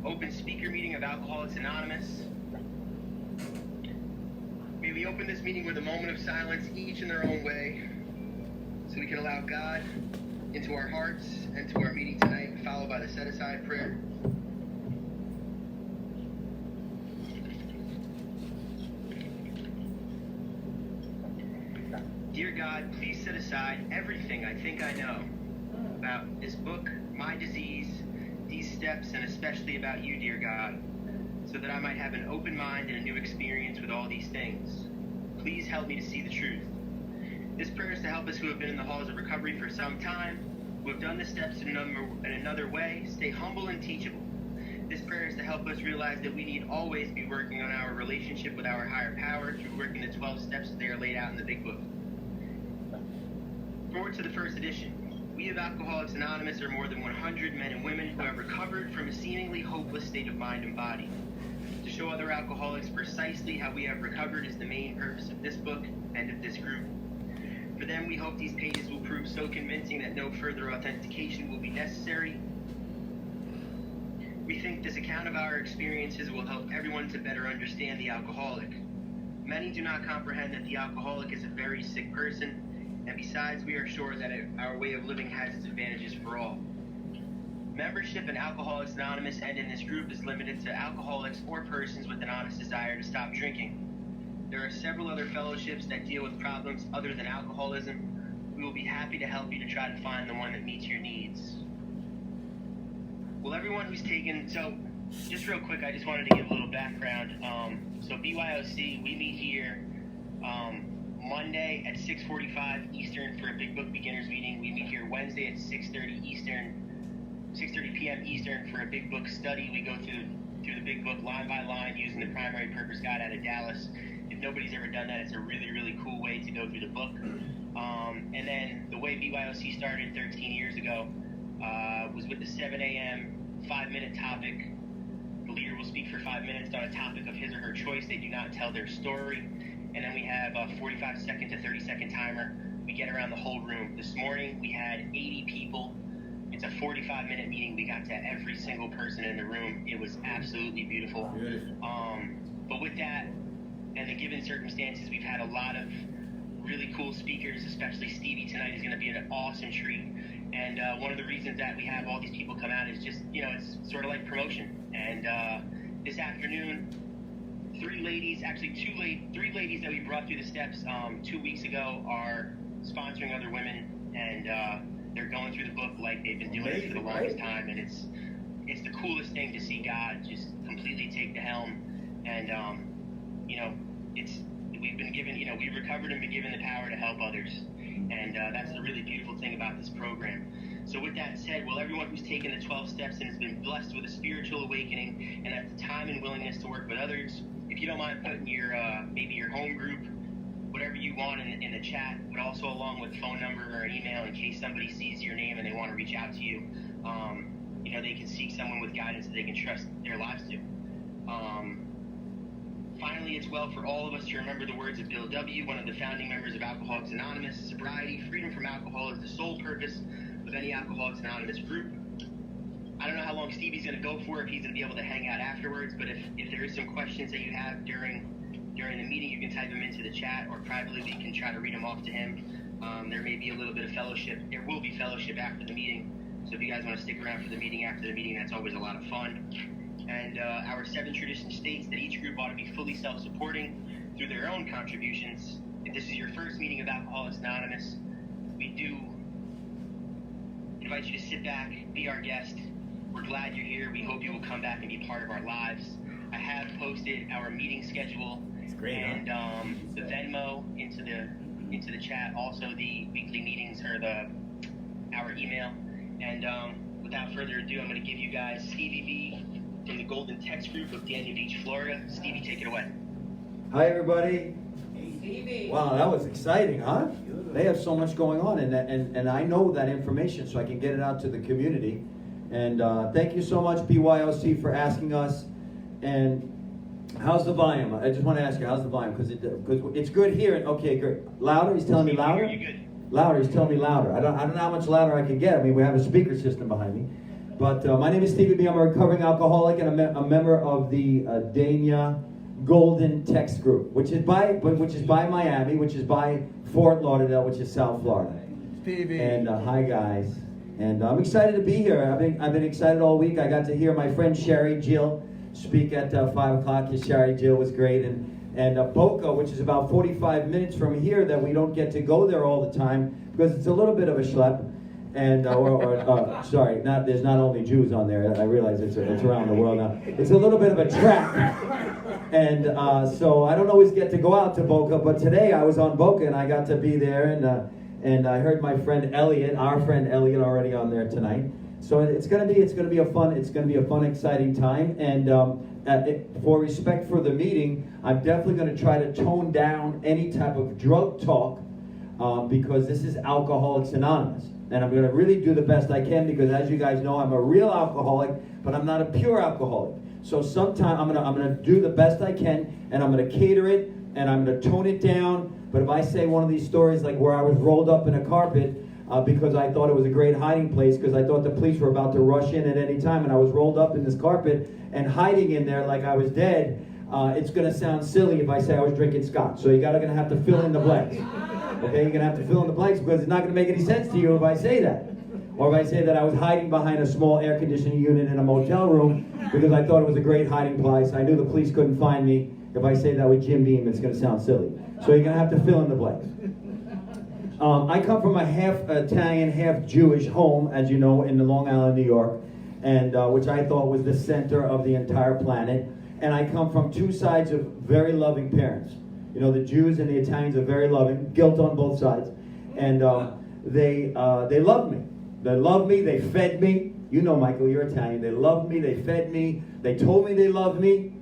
open speaker meeting of Alcoholics Anonymous. May we open this meeting with a moment of silence, each in their own way, so we can allow God into our hearts and to our meeting tonight, followed by the set-aside prayer. Dear God, please set aside everything I think I know about this book, my disease, these steps, and especially about you, dear God, so that I might have an open mind and a new experience with all these things. Please help me to see the truth. This prayer is to help us who have been in the halls of recovery for some time, who have done the steps in another way, stay humble and teachable. This prayer is to help us realize that we need always be working on our relationship with our higher power through working the 12 steps that they are laid out in the big book. Forward to the first edition. We of Alcoholics Anonymous are more than 100 men and women who have recovered from a seemingly hopeless state of mind and body. To show other alcoholics precisely how we have recovered is the main purpose of this book and of this group. For them, we hope these pages will prove so convincing that no further authentication will be necessary. We think this account of our experiences will help everyone to better understand the alcoholic. Many do not comprehend that the alcoholic is a very sick person, and besides, we are sure that our way of living has its advantages for all. Membership in Alcoholics Anonymous and in this group is limited to alcoholics or persons with an honest desire to stop drinking. There are several other fellowships that deal with problems other than alcoholism. We will be happy to help you to try to find the one that meets your needs. Well, everyone who's taken, so just real quick, I just wanted to give a little background. So BYOC, we meet here Monday at 6:45 Eastern for a Big Book Beginners meeting. We meet here Wednesday at 6:30 p.m. Eastern for a Big Book study. We go through the Big Book line by line using the Primary Purpose Guide out of Dallas. If nobody's ever done that, it's a really, really cool way to go through the book. And then the way BYOC started 13 years ago was with the 7 a.m. 5-minute topic. The leader will speak for 5 minutes on a topic of his or her choice. They do not tell their story. And then we have a 45-second to 30-second timer. We get around the whole room. This morning, we had 80 people. It's a 45-minute meeting. We got to every single person in the room. It was absolutely beautiful. But with that, and the given circumstances, we've had a lot of really cool speakers, especially Stevie tonight is going to be an awesome treat. And one of the reasons that we have all these people come out is just, it's sort of like promotion. And this afternoon, three ladies that we brought through the steps 2 weeks ago are sponsoring other women, and they're going through the book like they've been doing it for the longest time, and it's the coolest thing to see God just completely take the helm. And we've been given, we've recovered and been given the power to help others, and that's the really beautiful thing about this program. So with that said, well, everyone who's taken the 12 steps and has been blessed with a spiritual awakening and has the time and willingness to work with others, if you don't mind putting your maybe your home group, whatever you want in the chat, but also along with phone number or an email in case somebody sees your name and they want to reach out to you, they can seek someone with guidance that they can trust their lives to. Finally, it's well for all of us to remember the words of Bill W., one of the founding members of Alcoholics Anonymous. Sobriety, freedom from alcohol is the sole purpose of any Alcoholics Anonymous group. I don't know how long Stevie's going to go for, if he's going to be able to hang out afterwards, but if there is some questions that you have during the meeting, you can type them into the chat, or privately we can try to read them off to him. There may be a little bit of fellowship. There will be fellowship after the meeting, so if you guys want to stick around for the meeting after the meeting, that's always a lot of fun. And our 7 tradition states that each group ought to be fully self-supporting through their own contributions. If this is your first meeting of Alcoholics Anonymous, we do invite you to sit back, be our guest. We're glad you're here. We hope you will come back and be part of our lives. I have posted our meeting schedule and the Venmo into the chat. Also, the weekly meetings or our email. And without further ado, I'm going to give you guys Stevie B from the Golden Text Group of Dania Beach, Florida. Stevie, take it away. Hi, everybody. Hey, Stevie. Wow, that was exciting, huh? They have so much going on, and I know that information, so I can get it out to the community. And thank you so much, BYOC, for asking us. And how's the volume? I just want to ask you, how's the volume? Because it's good here. Okay, good. Louder? He's telling me louder? You're good. Louder. He's telling me louder. I don't know how much louder I can get. I mean, we have a speaker system behind me. But my name is Stevie B. I'm a recovering alcoholic and a member of the Dania Golden Text Group, which is by Miami, which is by Fort Lauderdale, which is South Florida. Stevie. And hi guys, and I'm excited to be here. I've been excited all week. I got to hear my friend Sherry Jill speak at 5 o'clock. Sherry Jill was great, and Boca, which is about 45 minutes from here, that we don't get to go there all the time because it's a little bit of a schlep. And sorry, there's not only Jews on there. I realize it's around the world now. It's a little bit of a trap, and so I don't always get to go out to Boca. But today I was on Boca and I got to be there, and I heard my friend Elliot, our friend Elliot, already on there tonight. So it's gonna be a fun, exciting time. And for respect for the meeting, I'm definitely gonna try to tone down any type of drug talk because this is Alcoholics Anonymous. And I'm going to really do the best I can because, as you guys know, I'm a real alcoholic, but I'm not a pure alcoholic. So sometime I'm going to do the best I can, and I'm going to cater it, and I'm going to tone it down. But if I say one of these stories like where I was rolled up in a carpet because I thought it was a great hiding place, because I thought the police were about to rush in at any time, and I was rolled up in this carpet and hiding in there like I was dead, it's going to sound silly if I say I was drinking scotch. So you're going to have to fill in the blanks. Okay, you're going to have to fill in the blanks because it's not going to make any sense to you if I say that. Or if I say that I was hiding behind a small air conditioning unit in a motel room because I thought it was a great hiding place. I knew the police couldn't find me. If I say that with Jim Beam, it's going to sound silly. So you're going to have to fill in the blanks. I come from a half Italian, half Jewish home, as you know, in Long Island, New York, and which I thought was the center of the entire planet. And I come from two sides of very loving parents. You know, the Jews and the Italians are very loving, guilt on both sides. And they love me. They love me, they fed me. You know, Michael, you're Italian. They loved me, they fed me, they told me they loved me.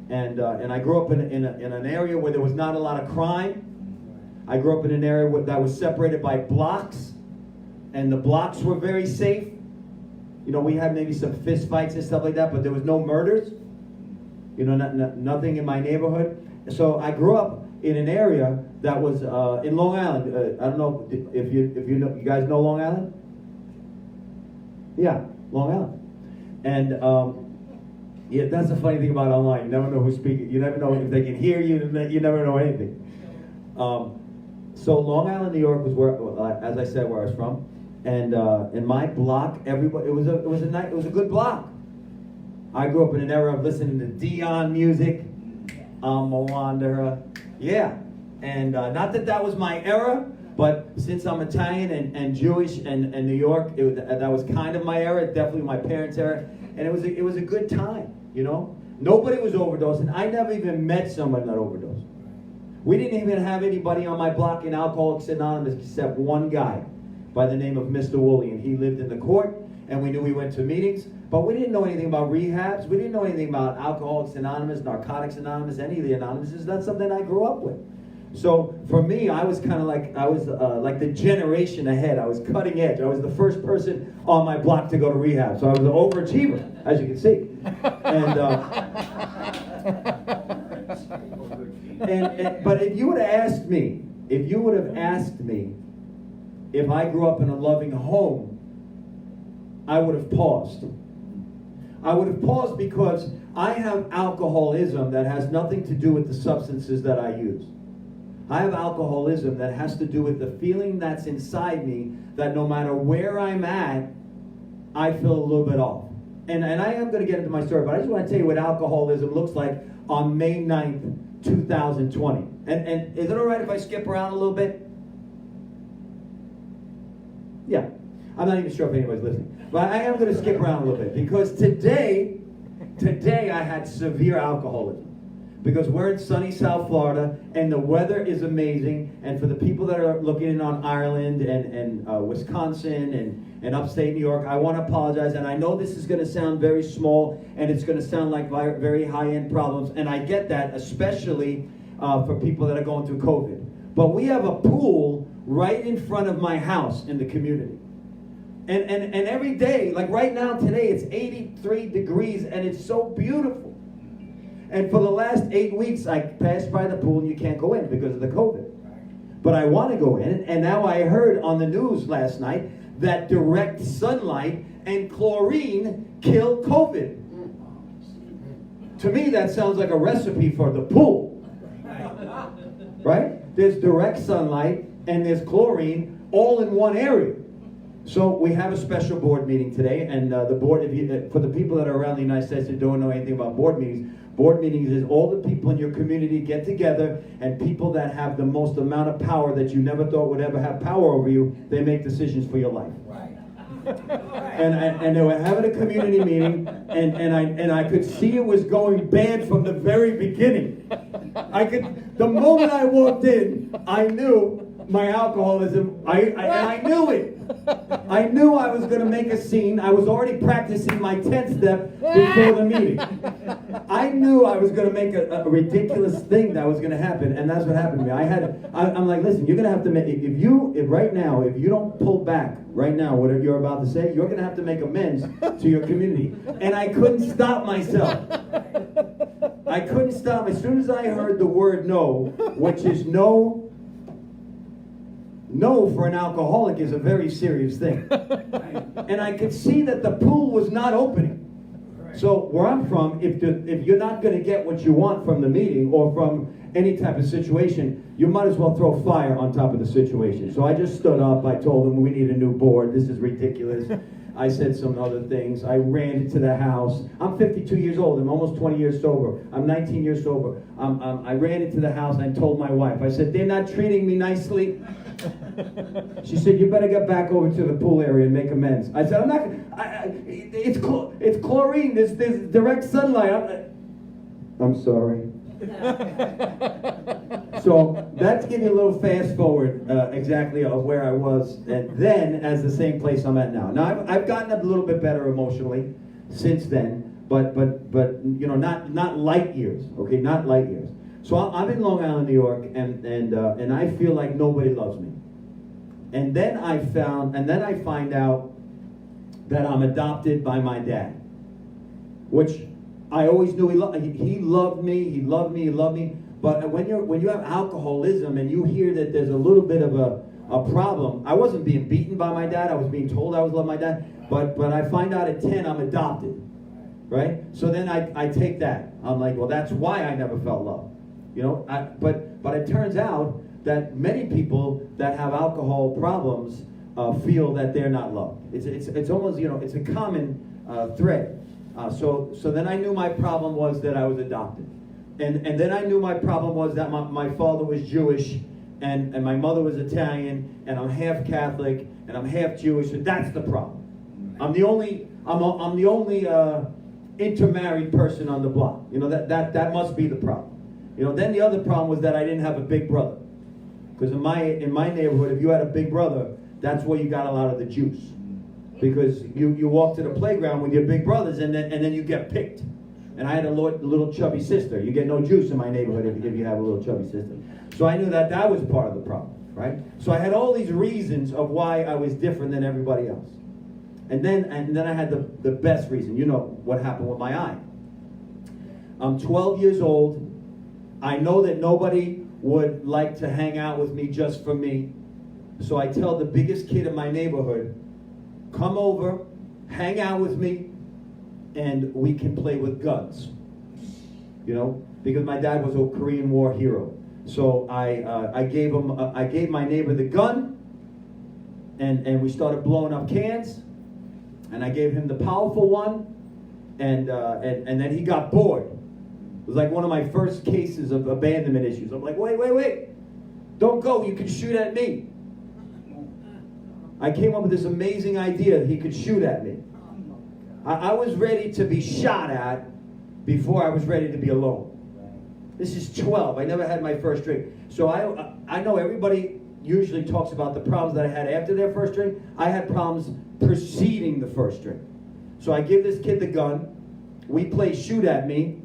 And I grew up in an area where there was not a lot of crime. I grew up in an area that was separated by blocks. And the blocks were very safe. You know, we had maybe some fist fights and stuff like that, but there was no murders. You know, nothing in my neighborhood. So I grew up in an area that was in Long Island. I don't know if you know, you guys know Long Island? Yeah, Long Island. And yeah, that's the funny thing about online. You never know who's speaking. You never know if they can hear you. You never know anything. So Long Island, New York was where, as I said, where I was from. And in my block, everybody it was a good block. I grew up in an era of listening to Dion music. I'm a wanderer. Yeah. And not that was my era, but since I'm Italian and Jewish and New York, that was kind of my era, definitely my parents' era. And it was a good time, you know? Nobody was overdosing. I never even met someone that overdosed. We didn't even have anybody on my block in Alcoholics Anonymous except one guy by the name of Mr. Woolley. And he lived in the court, and we knew we went to meetings. But we didn't know anything about rehabs. We didn't know anything about Alcoholics Anonymous, Narcotics Anonymous, any of the Anonymouses. That's something I grew up with. So for me, I was kind of like, like the generation ahead. I was cutting edge. I was the first person on my block to go to rehab. So I was an overachiever, as you can see. But if you would have asked me, if I grew up in a loving home, I would have paused. I would have paused because I have alcoholism that has nothing to do with the substances that I use. I have alcoholism that has to do with the feeling that's inside me that no matter where I'm at, I feel a little bit off. And I am going to get into my story, but I just want to tell you what alcoholism looks like on May 9th, 2020. And is it all right if I skip around a little bit? Yeah. I'm not even sure if anybody's listening. But I am going to skip around a little bit because today I had severe alcoholism. Because we're in sunny South Florida and the weather is amazing. And for the people that are looking in on Ireland and Wisconsin and upstate New York, I want to apologize. And I know this is going to sound very small and it's going to sound like very high-end problems. And I get that, especially for people that are going through COVID. But we have a pool right in front of my house in the community. And every day, like right now today, it's 83 degrees and it's so beautiful. And for the last 8 weeks, I passed by the pool and you can't go in because of the COVID. But I want to go in. And now I heard on the news last night that direct sunlight and chlorine kill COVID. To me, that sounds like a recipe for the pool. Right? There's direct sunlight and there's chlorine all in one area. So we have a special board meeting today, and the board, for the people that are around the United States that don't know anything about board meetings is all the people in your community get together, and people that have the most amount of power that you never thought would ever have power over you, they make decisions for your life. Right. And they were having a community meeting, and I could see it was going bad from the very beginning. The moment I walked in, I knew my alcoholism, I knew it. I knew I was going to make a scene. I was already practicing my 10th step before the meeting. I knew I was going to make a ridiculous thing that was going to happen, and that's what happened to me. I'm like, listen, you're going to have to make, if right now, if you don't pull back right now what you're about to say, you're going to have to make amends to your community. And I couldn't stop myself. I couldn't stop. As soon as I heard the word no, which is no for an alcoholic is a very serious thing. And I could see that the pool was not opening. So where I'm from, if you're not going to get what you want from the meeting or from any type of situation, you might as well throw fire on top of the situation. So I just stood up. I told them we need a new board. This is ridiculous. I said some other things. I ran into the house. I'm 52 years old. I'm almost 20 years sober. I'm 19 years sober. I ran into the house and I told my wife, I said, they're not treating me nicely. She said, you better get back over to the pool area and make amends. I said, I'm not, it's chlorine, there's direct sunlight. I'm sorry. So that's giving you a little fast forward exactly of where I was and then as the same place I'm at now. Now I've gotten a little bit better emotionally since then, but you know, not light years, okay, not light years. So I'm in Long Island, New York, and I feel like nobody loves me. And then I find out that I'm adopted by my dad, which I always knew he loved me. But when you have alcoholism and you hear that there's a little bit of a problem, I wasn't being beaten by my dad. I was being told I was loved by my dad. But I find out at 10 I'm adopted, right? So then I take that. I'm like, well, that's why I never felt love. You know, but it turns out that many people that have alcohol problems feel that they're not loved. It's almost, you know, it's a common thread. So then I knew my problem was that I was adopted, and then I knew my problem was that my father was Jewish, and my mother was Italian, and I'm half Catholic, and I'm half Jewish, and that's the problem. I'm the only intermarried person on the block. You know, that must be the problem. You know, then the other problem was that I didn't have a big brother. Because in my neighborhood, if you had a big brother, that's where you got a lot of the juice. Because you walk to the playground with your big brothers and then you get picked. And I had a little chubby sister. You get no juice in my neighborhood if you have a little chubby sister. So I knew that was part of the problem, right? So I had all these reasons of why I was different than everybody else. And then I had the best reason. You know what happened with my eye. I'm 12 years old. I know that nobody would like to hang out with me just for me. So I tell the biggest kid in my neighborhood, come over, hang out with me, and we can play with guns. You know, because my dad was a Korean War hero. So I gave my neighbor the gun, and we started blowing up cans, and I gave him the powerful one, and then he got bored. It was like one of my first cases of abandonment issues. I'm like, wait, don't go, you can shoot at me. I came up with this amazing idea that he could shoot at me. I was ready to be shot at before I was ready to be alone. This is 12. I never had my first drink. So I know everybody usually talks about the problems that I had after their first drink. I had problems preceding the first drink. So I give this kid the gun. We play shoot at me.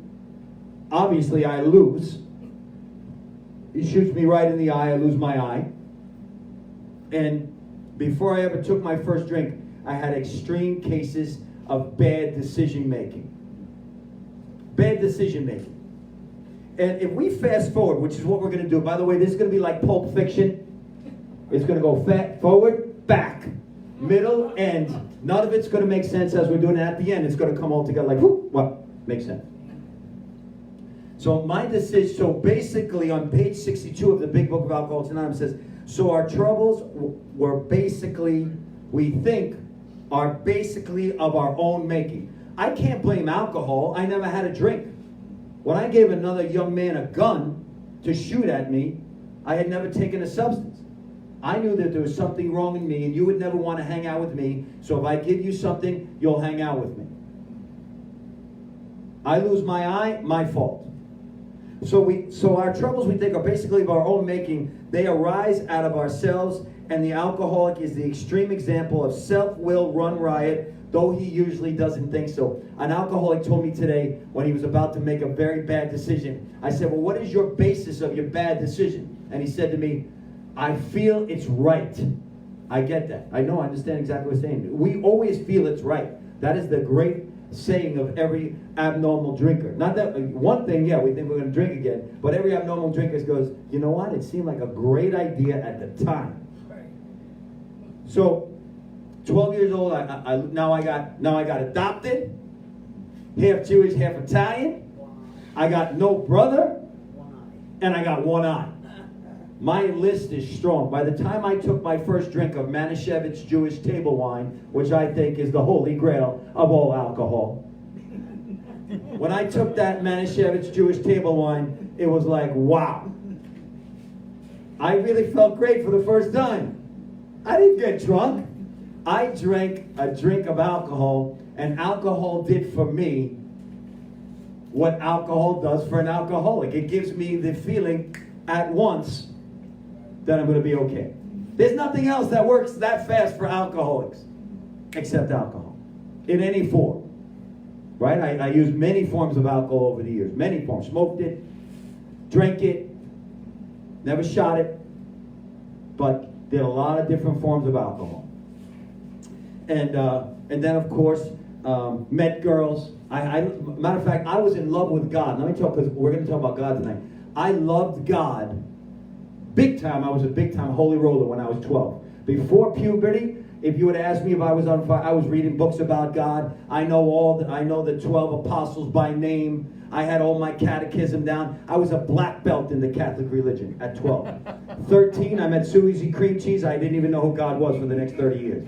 Obviously, I lose. He shoots me right in the eye. I lose my eye. And before I ever took my first drink, I had extreme cases of bad decision making. Bad decision making. And if we fast forward, which is what we're going to do, by the way, this is going to be like Pulp Fiction. It's going to go forward, back, middle, end. None of it's going to make sense as we're doing it. At the end, it's going to come all together like, whoop, what? Makes sense. So my decision, so basically on page 62 of the Big Book of Alcoholics Anonymous says, so our troubles were basically, we think, are basically of our own making. I can't blame alcohol. I never had a drink. When I gave another young man a gun to shoot at me, I had never taken a substance. I knew that there was something wrong in me and you would never want to hang out with me. So if I give you something, you'll hang out with me. I lose my eye, my fault. So our troubles, we think, are basically of our own making. They arise out of ourselves, and the alcoholic is the extreme example of self-will run riot, though he usually doesn't think so. An alcoholic told me today when he was about to make a very bad decision. I said, well, what is your basis of your bad decision? And he said to me, I feel it's right. I get that. I know, I understand exactly what he's saying. We always feel it's right. That is the great saying of every abnormal drinker. Not that, one thing, yeah, we think we're going to drink again, but every abnormal drinker goes, you know what? It seemed like a great idea at the time. So, 12 years old, now I got adopted, half Jewish, half Italian. I got no brother, and I got one eye. My list is strong. By the time I took my first drink of Manischewitz Jewish table wine, which I think is the holy grail of all alcohol, when I took that Manischewitz Jewish table wine, it was like, wow. I really felt great for the first time. I didn't get drunk. I drank a drink of alcohol, and alcohol did for me what alcohol does for an alcoholic. It gives me the feeling at once that I'm going to be okay. There's nothing else that works that fast for alcoholics except alcohol in any form. Right? I used many forms of alcohol over the years. Many forms. Smoked it, drank it, never shot it, but did a lot of different forms of alcohol. And then, of course, met girls. Matter of fact, I was in love with God. Let me talk, because we're going to talk about God tonight. I loved God big time. I was a big time holy roller when I was 12. Before puberty, if you would ask me if I was on fire, I was reading books about God. I know the 12 apostles by name. I had all my catechism down. I was a black belt in the Catholic religion at 12. 13, I met Susie Cream Cheese. I didn't even know who God was for the next 30 years.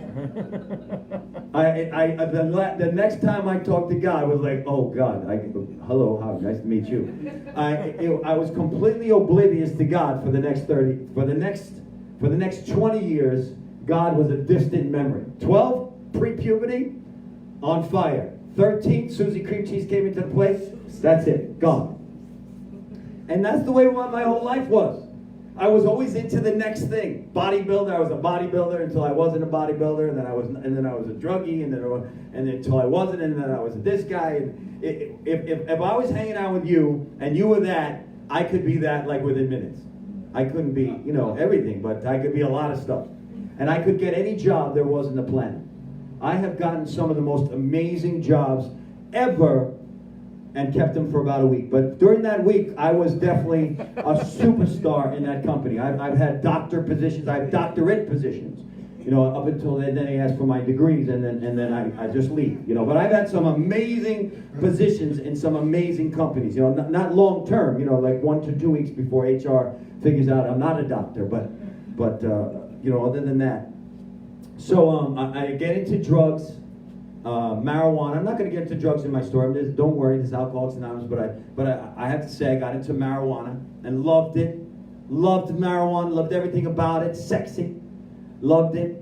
The next time I talked to God, I was like, oh God, hello, how nice to meet you. I was completely oblivious to God for the next 20 years. God was a distant memory. 12, pre-puberty, on fire. 13, Susie Cream Cheese came into the place. That's it, gone. And that's the way my whole life was. I was always into the next thing. Bodybuilder, I was a bodybuilder until I wasn't a bodybuilder, and then I was a druggie, and then until I wasn't, and then I was this guy. And if I was hanging out with you and you were that, I could be that like within minutes. I couldn't be, everything, but I could be a lot of stuff. And I could get any job there was on the planet. I have gotten some of the most amazing jobs ever and kept them for about a week. But during that week, I was definitely a superstar in that company. I've had doctor positions. I have doctorate positions. Up until then they asked for my degrees, and then I just leave. But I've had some amazing positions in some amazing companies. Not long term. Like 1 to 2 weeks before HR figures out I'm not a doctor. But other than that. So I get into drugs, marijuana. I'm not going to get into drugs in my story. Don't worry, this is Alcoholics Anonymous. But I have to say, I got into marijuana and loved it. Loved marijuana. Loved everything about it. Sexy. Loved it.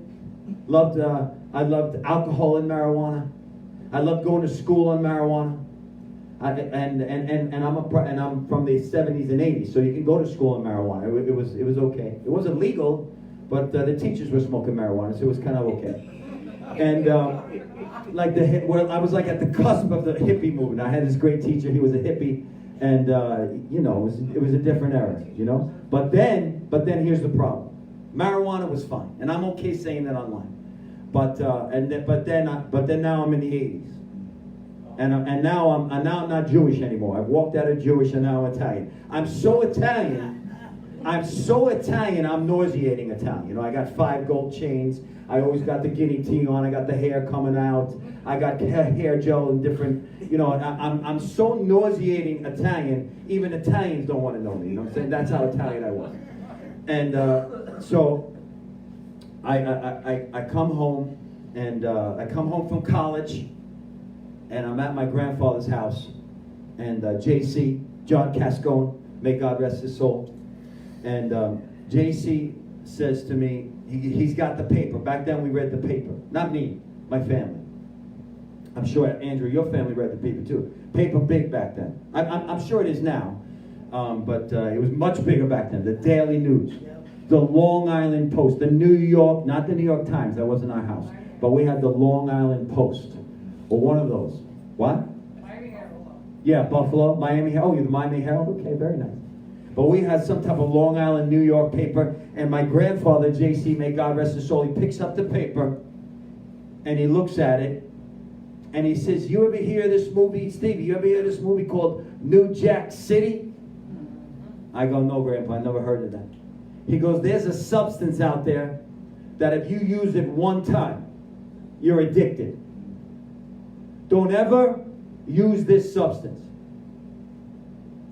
I loved alcohol and marijuana. I loved going to school on marijuana. And I'm from the 70s and 80s, so you can go to school on marijuana. It was okay. It wasn't legal. But the teachers were smoking marijuana, so it was kind of okay. And I was like at the cusp of the hippie movement. I had this great teacher. He was a hippie, and it was a different era, But then here's the problem. Marijuana was fine, and I'm okay saying that online. But then now I'm in the 80s, and now I'm not Jewish anymore. I've walked out of Jewish, and now I'm Italian. I'm so Italian I'm so Italian, I'm nauseating Italian. You know, I got 5 gold chains. I always got the guinea tea on. I got the hair coming out. I got hair gel and different, you know, I'm so nauseating Italian, even Italians don't want to know me. You know what I'm saying? That's how Italian I was. And so I come home, and I come home from college, and I'm at my grandfather's house, and JC, John Cascone, may God rest his soul, and JC says to me, he's got the paper. Back then we read the paper. Not me, my family. I'm sure, Andrew, your family read the paper too. Paper big back then. I'm sure it is now, but it was much bigger back then. The Daily News, the Long Island Post, the New York, not the New York Times, that wasn't our house, but we had the Long Island Post, or one of those. What? Miami Herald. Yeah, Buffalo, Miami Herald. Oh, you're the Miami Herald? Okay, very nice. But we had some type of Long Island, New York paper, and my grandfather, JC, may God rest his soul, he picks up the paper, and he looks at it, and he says, you ever hear this movie, Stevie, you ever hear this movie called New Jack City? I go, no, Grandpa, I never heard of that. He goes, there's a substance out there that if you use it one time, you're addicted. Don't ever use this substance.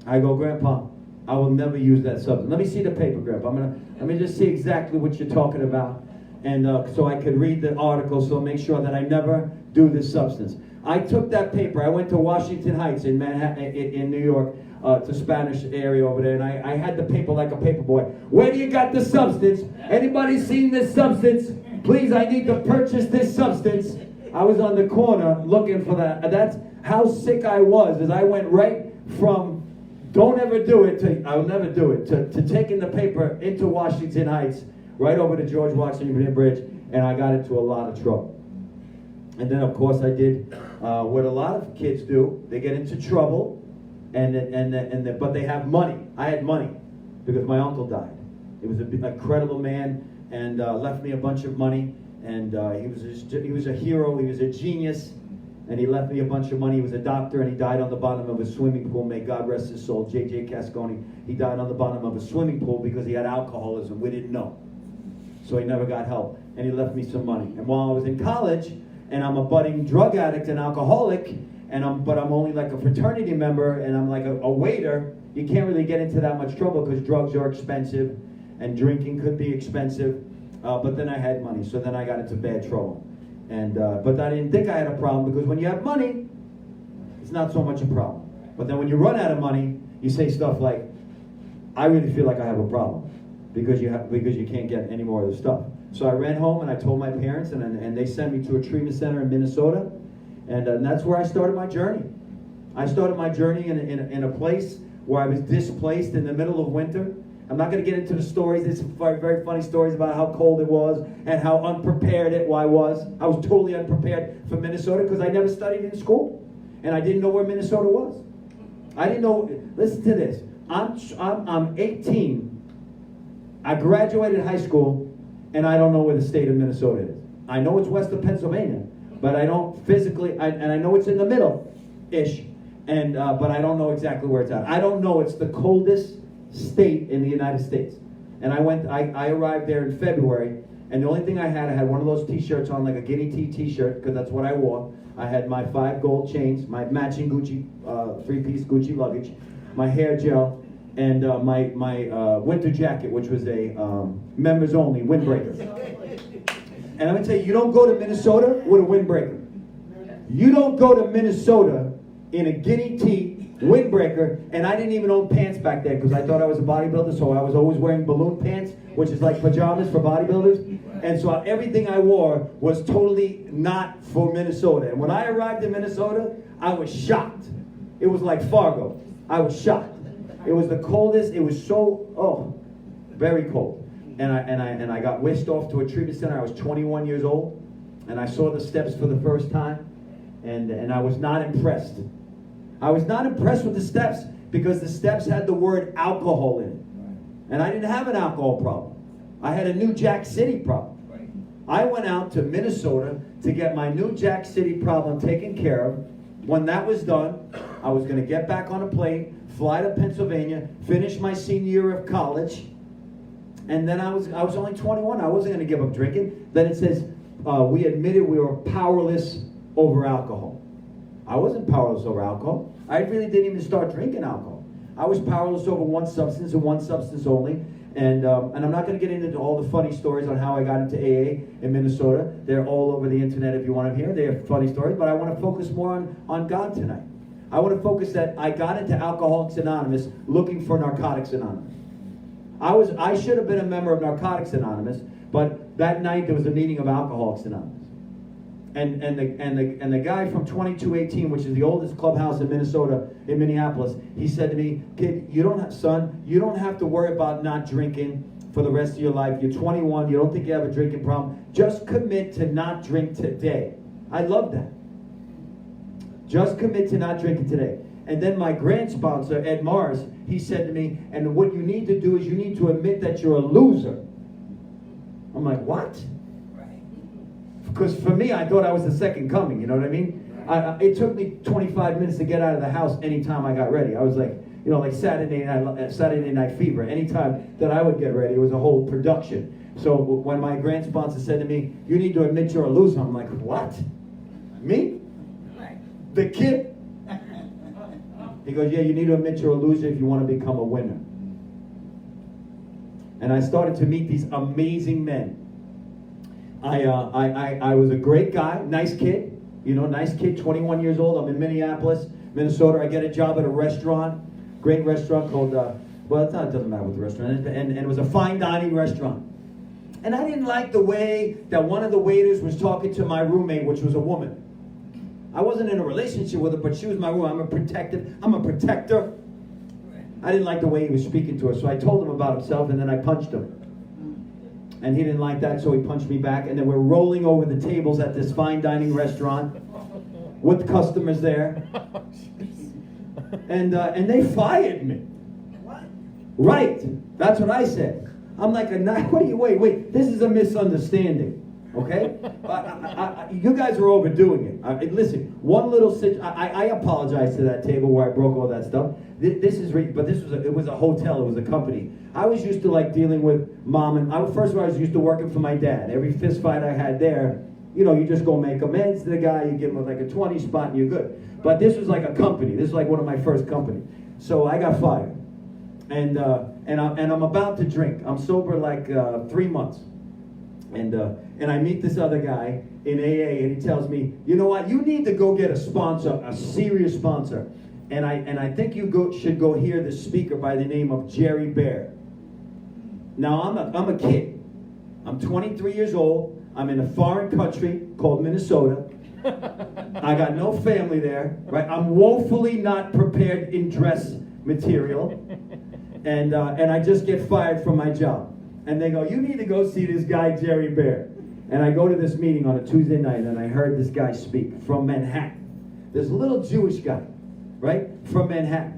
I go, Grandpa, I will never use that substance. Let me see the paper, Grandpa. Let me just see exactly what you're talking about, and so I could read the article, so make sure that I never do this substance. I took that paper. I went to Washington Heights in Manhattan, in New York, the Spanish area over there, and I had the paper like a paper boy. Where do you got the substance? Anybody seen this substance? Please, I need to purchase this substance. I was on the corner looking for that. That's how sick I was, as I went right from don't ever do it to I'll never do it to taking the paper into Washington Heights, right over to George Washington Bridge, and I got into a lot of trouble. And then, of course, I did what a lot of kids do. They get into trouble, but they have money. I had money because my uncle died. He was an incredible man, and left me a bunch of money. And he was a hero. He was a genius, and he left me a bunch of money. He was a doctor, and he died on the bottom of a swimming pool. May God rest his soul. J.J. Cascone. He died on the bottom of a swimming pool because he had alcoholism. We didn't know, so he never got help, and he left me some money. And while I was in college, and I'm a budding drug addict and alcoholic, but I'm only like a fraternity member, and I'm like a waiter, you can't really get into that much trouble because drugs are expensive, and drinking could be expensive. But then I had money, so then I got into bad trouble. And but I didn't think I had a problem, because when you have money, it's not so much a problem. But then when you run out of money, you say stuff like, I really feel like I have a problem, because you can't get any more of the stuff. So I ran home and I told my parents, and they sent me to a treatment center in Minnesota, and that's where I started my journey. I started my journey in a place where I was displaced in the middle of winter. I'm not going to get into the stories. There's some very, very funny stories about how cold it was and how unprepared I was. I was totally unprepared for Minnesota because I never studied in school, and I didn't know where Minnesota was. I didn't know. Listen to this. I'm 18. I graduated high school, and I don't know where the state of Minnesota is. I know it's west of Pennsylvania, but I don't physically. And I know it's in the middle-ish, but I don't know exactly where it's at. I don't know. It's the coldest state in the United States. And I arrived there in February, and the only thing I had one of those t-shirts on, like a guinea tea t-shirt, because that's what I wore. I had my 5 gold chains, my matching Gucci, 3-piece Gucci luggage, my hair gel, and my winter jacket, which was a members only windbreaker. And I'm gonna tell you don't go to Minnesota with a windbreaker. You don't go to Minnesota in a guinea tea windbreaker, and I didn't even own pants back then because I thought I was a bodybuilder, so I was always wearing balloon pants, which is like pajamas for bodybuilders. And so everything I wore was totally not for Minnesota. And when I arrived in Minnesota, I was shocked. It was like Fargo. I was shocked. It was the coldest. It was so, very cold. And I got whisked off to a treatment center. I was 21 years old, and I saw the steps for the first time, and I was not impressed. I was not impressed with the steps because the steps had the word alcohol in it. And I didn't have an alcohol problem. I had a New Jack City problem. I went out to Minnesota to get my New Jack City problem taken care of. When that was done, I was going to get back on a plane, fly to Pennsylvania, finish my senior year of college, And then I was only 21. I wasn't going to give up drinking. Then it says, we admitted we were powerless over alcohol. I wasn't powerless over alcohol. I really didn't even start drinking alcohol. I was powerless over one substance and one substance only. And I'm not going to get into all the funny stories on how I got into AA in Minnesota. They're all over the internet if you want to hear. They have funny stories, but I want to focus more on God tonight. I want to focus that I got into Alcoholics Anonymous looking for Narcotics Anonymous. I should have been a member of Narcotics Anonymous, but that night there was a meeting of Alcoholics Anonymous. And the guy from 2218, which is the oldest clubhouse in Minnesota, in Minneapolis, he said to me, "Kid, you don't have to worry about not drinking for the rest of your life. You're 21. You don't think you have a drinking problem. Just commit to not drink today." I love that. Just commit to not drinking today. And then my grant sponsor, Ed Mars, he said to me, "And what you need to do is you need to admit that you're a loser." I'm like, what? Because for me, I thought I was the second coming, you know what I mean? It took me 25 minutes to get out of the house anytime I got ready. I was like, like Saturday Night Fever. Anytime that I would get ready, it was a whole production. So when my grant sponsor said to me, "You need to admit you're a loser," I'm like, what? Me? The kid? He goes, "Yeah, you need to admit you're a loser if you want to become a winner." And I started to meet these amazing men. I was a great guy, nice kid, nice kid, 21 years old. I'm in Minneapolis, Minnesota. I get a job at a restaurant, great restaurant called, it doesn't matter what the restaurant is, and it was a fine dining restaurant. And I didn't like the way that one of the waiters was talking to my roommate, which was a woman. I wasn't in a relationship with her, but she was my roommate. I'm a protector. I didn't like the way he was speaking to her, so I told him about himself, and then I punched him. And he didn't like that, so he punched me back. And then we're rolling over the tables at this fine dining restaurant with customers there. And they fired me. What? Right. That's what I said. I'm like, wait, this is a misunderstanding. Okay? You guys are overdoing it. Listen, one little I apologize to that table where I broke all that stuff. But it was a hotel, it was a company. I was used to dealing with mom, and first of all, I was used to working for my dad. Every fist fight I had there, you just go make amends to the guy, you give him a 20 spot and you're good. But this was like a company. This is like one of my first companies. So I got fired. And I'm about to drink. I'm sober 3 months. And I meet this other guy in AA, and he tells me, "You know what? You need to go get a sponsor, a serious sponsor." And I think you should go hear this speaker by the name of Jerry Bear. Now I'm a kid. I'm 23 years old. I'm in a foreign country called Minnesota. I got no family there, right? I'm woefully not prepared in dress material, and I just get fired from my job. And they go, "You need to go see this guy Jerry Bear." And I go to this meeting on a Tuesday night, and I heard this guy speak from Manhattan. This little Jewish guy, right, from Manhattan.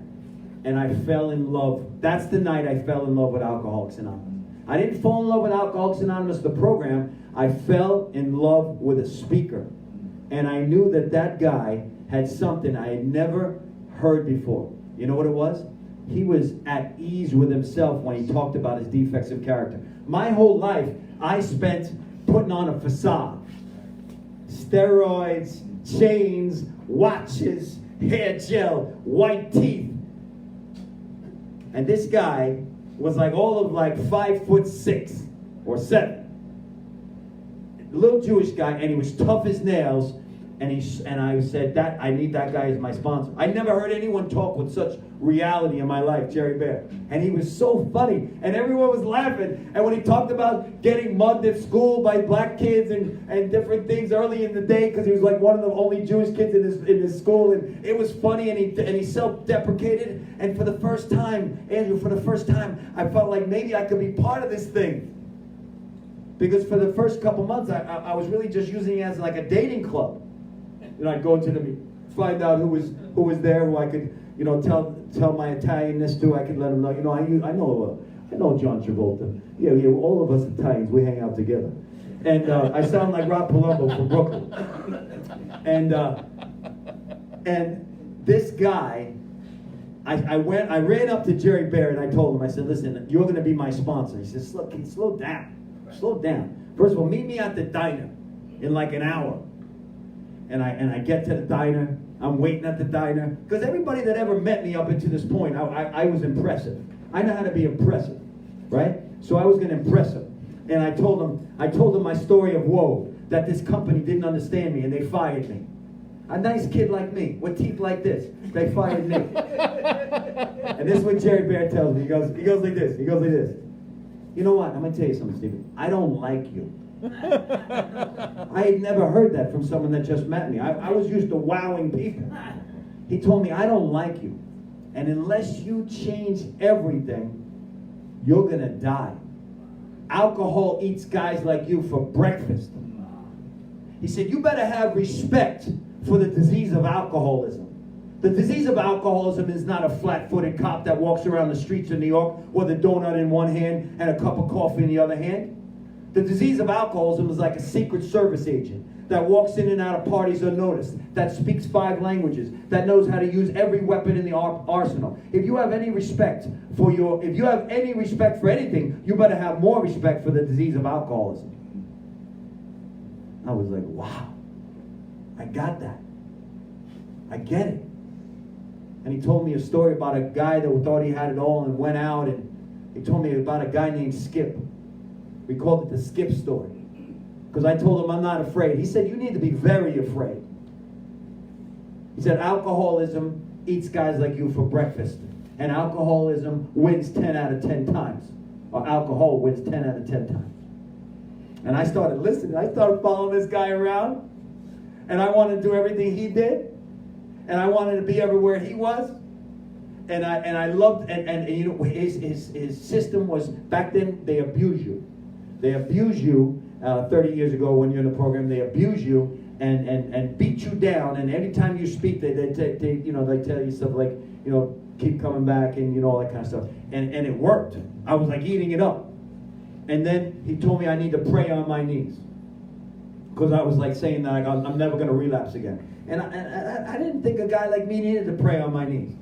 And I fell in love. That's the night I fell in love with Alcoholics Anonymous. I didn't fall in love with Alcoholics Anonymous, the program. I fell in love with a speaker. And I knew that guy had something I had never heard before. You know what it was? He was at ease with himself when he talked about his defects of character. My whole life, I spent putting on a facade. Steroids, chains, watches, hair gel, white teeth. And this guy was all of 5'6" or 7. Little Jewish guy, and he was tough as nails. And I said that I need that guy as my sponsor. I never heard anyone talk with such reality in my life, Jerry Bear. And he was so funny, and everyone was laughing. And when he talked about getting mugged at school by black kids and different things early in the day, because he was one of the only Jewish kids in his school, and it was funny, and he self-deprecated. And for the first time, Andrew, I felt like maybe I could be part of this thing. Because for the first couple months, I was really just using it as a dating club. I'd go into find out who was there, who I could, tell my Italianness to. I could let them know. I know John Travolta. Yeah, all of us Italians, we hang out together. And I sound like Rob Palumbo from Brooklyn. And this guy, I ran up to Jerry Bear and I told him, I said, listen, you're going to be my sponsor. He said, slow down. Slow down. First of all, meet me at the diner in like an hour. And I get to the diner. I'm waiting at the diner. Because everybody that ever met me up until this point, I was impressive. I know how to be impressive, right? So I was going to impress him. And I told him my story of woe, that this company didn't understand me and they fired me. A nice kid like me, with teeth like this, they fired me. And this is what Jerry Bear tells me. He goes like this. You know what? I'm going to tell you something, Stephen. I don't like you. I had never heard that from someone that just met me. I was used to wowing people. He told me, I don't like you. And unless you change everything, you're going to die. Alcohol eats guys like you for breakfast. He said, you better have respect for the disease of alcoholism. The disease of alcoholism is not a flat-footed cop that walks around the streets of New York with a donut in one hand and a cup of coffee in the other hand. The disease of alcoholism is like a Secret Service agent that walks in and out of parties unnoticed, that speaks 5 languages, that knows how to use every weapon in the arsenal. If you have any respect for anything, you better have more respect for the disease of alcoholism. I was like, wow, I got that. I get it. And he told me a story about a guy that thought he had it all and went out, and he told me about a guy named Skip. We called it the Skip story. Because I told him I'm not afraid. He said, you need to be very afraid. He said, alcoholism eats guys like you for breakfast. And alcoholism wins 10 out of 10 times. Or alcohol wins 10 out of 10 times. And I started listening. I started following this guy around. And I wanted to do everything he did. And I wanted to be everywhere he was. And I loved, and you know, his system was, back then, they abuse you. They abuse you 30 years ago when you're in the program. They abuse you and beat you down. And every time you speak, they tell you stuff like, you know, keep coming back and, you know, all that kind of stuff. And it worked. I was like eating it up. And then he told me I need to pray on my knees. Because I was like saying that I'm never going to relapse again. And I didn't think a guy like me needed to pray on my knees.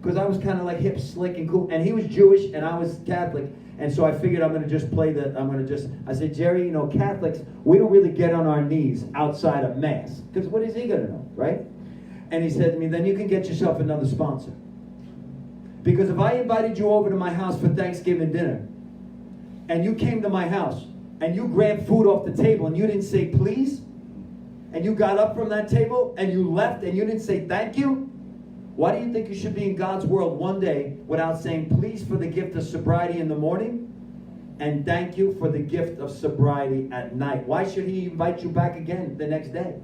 Because I was kind of like hip, slick, and cool. And he was Jewish, and I was Catholic. And so I figured I'm going to just play that. I said, Jerry, you know, Catholics, we don't really get on our knees outside of Mass. Because what is he going to know, right? And he said to me, then you can get yourself another sponsor. Because if I invited you over to my house for Thanksgiving dinner, and you came to my house, and you grabbed food off the table, and you didn't say please, and you got up from that table, and you left, and you didn't say thank you, why do you think you should be in God's world one day without saying please for the gift of sobriety in the morning and thank you for the gift of sobriety at night? Why should he invite you back again the next day?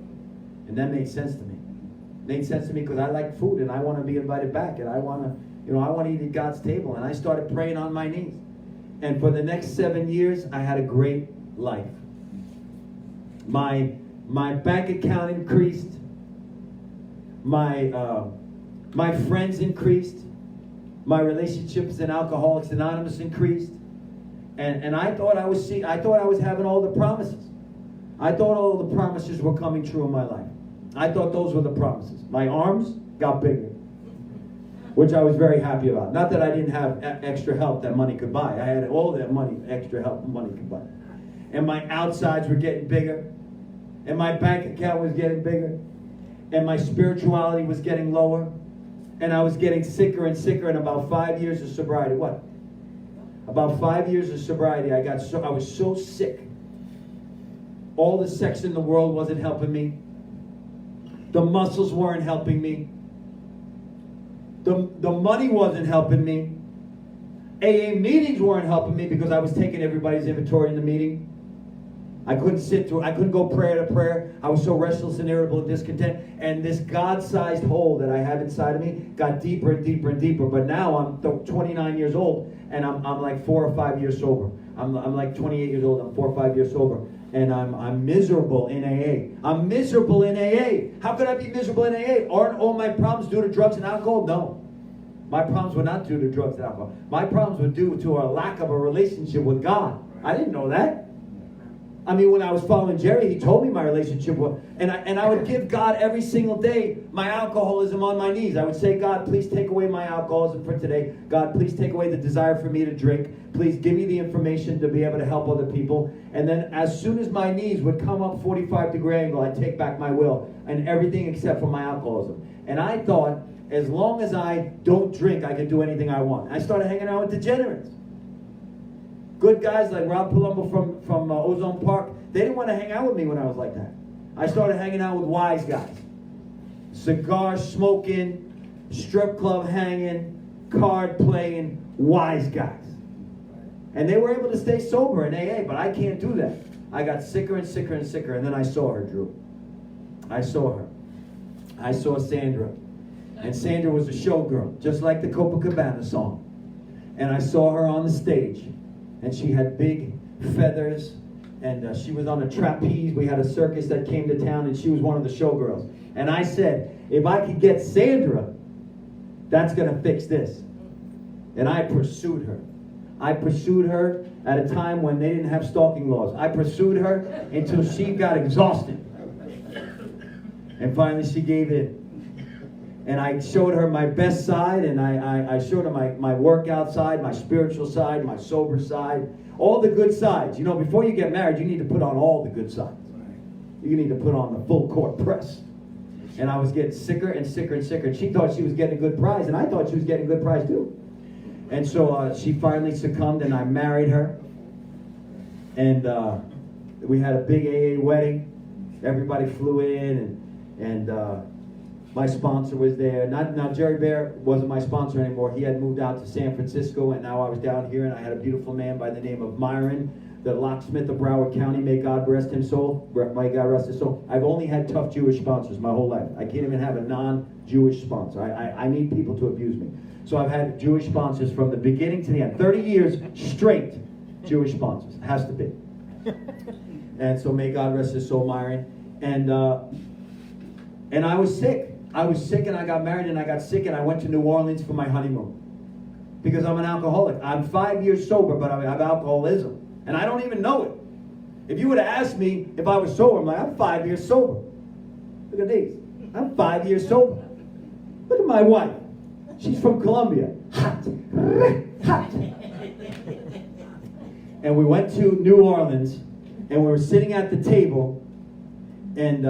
And that made sense to me. It made sense to me because I like food and I want to be invited back and I want to eat at God's table. And I started praying on my knees. And for the next 7 years, I had a great life. My bank account increased. My friends increased. My relationships in Alcoholics Anonymous increased. And I thought I was having all the promises. I thought all the promises were coming true in my life. I thought those were the promises. My arms got bigger, which I was very happy about. Not that I didn't have extra help that money could buy. I had all that money, extra help money could buy. And my outsides were getting bigger. And my bank account was getting bigger. And my spirituality was getting lower. And I was getting sicker and sicker. And about 5 years of sobriety, about 5 years of sobriety, I was so sick. All the sex in the world wasn't helping me. The muscles weren't helping me. The money wasn't helping me. AA meetings weren't helping me because I was taking everybody's inventory in the meeting. I couldn't go prayer to prayer. I was so restless and irritable and discontent. And this God-sized hole that I have inside of me got deeper and deeper and deeper. But now I'm 29 years old and I'm like 4 or 5 years sober. I'm like 28 years old. I'm 4 or 5 years sober. And I'm miserable in AA. I'm miserable in AA. How could I be miserable in AA? Aren't all my problems due to drugs and alcohol? No. My problems were not due to drugs and alcohol. My problems were due to a lack of a relationship with God. I didn't know that. I mean, when I was following Jerry, he told me my relationship was, and I would give God every single day my alcoholism on my knees. I would say, God, please take away my alcoholism for today. God, please take away the desire for me to drink. Please give me the information to be able to help other people. And then as soon as my knees would come up 45-degree angle, I'd take back my will and everything except for my alcoholism. And I thought, as long as I don't drink, I can do anything I want. I started hanging out with degenerates. Good guys like Rob Palumbo from Ozone Park, they didn't want to hang out with me when I was like that. I started hanging out with wise guys. Cigar smoking, strip club hanging, card playing, wise guys. And they were able to stay sober in AA, but I can't do that. I got sicker and sicker and sicker, and then I saw her, Drew. I saw her. I saw Sandra. And Sandra was a showgirl, just like the Copacabana song. And I saw her on the stage. And she had big feathers, and she was on a trapeze. We had a circus that came to town, and she was one of the showgirls. And I said, if I could get Sandra, that's going to fix this. And I pursued her. I pursued her at a time when they didn't have stalking laws. I pursued her until she got exhausted. And finally she gave in. And I showed her my best side, and I showed her my workout side, my spiritual side, my sober side, all the good sides. You know, before you get married, you need to put on all the good sides. You need to put on the full court press. And I was getting sicker and sicker and sicker. And she thought she was getting a good prize, and I thought she was getting a good prize too. And so she finally succumbed, and I married her. And we had a big AA wedding. Everybody flew in, and my sponsor was there. Now, Jerry Bear wasn't my sponsor anymore. He had moved out to San Francisco, and now I was down here, and I had a beautiful man by the name of Myron, the locksmith of Broward County. May God rest his soul. May God rest his soul. I've only had tough Jewish sponsors my whole life. I can't even have a non-Jewish sponsor. I need people to abuse me. So I've had Jewish sponsors from the beginning to the end. 30 years straight Jewish sponsors. Has to be. And so may God rest his soul, Myron. And I was sick. I was sick, and I got married, and I got sick, and I went to New Orleans for my honeymoon. Because I'm an alcoholic. I'm 5 years sober, but I have alcoholism. And I don't even know it. If you would have asked me if I was sober, I'm like, I'm 5 years sober. Look at these. I'm 5 years sober. Look at my wife. She's from Colombia. Hot. Hot. And we went to New Orleans, and we were sitting at the table, and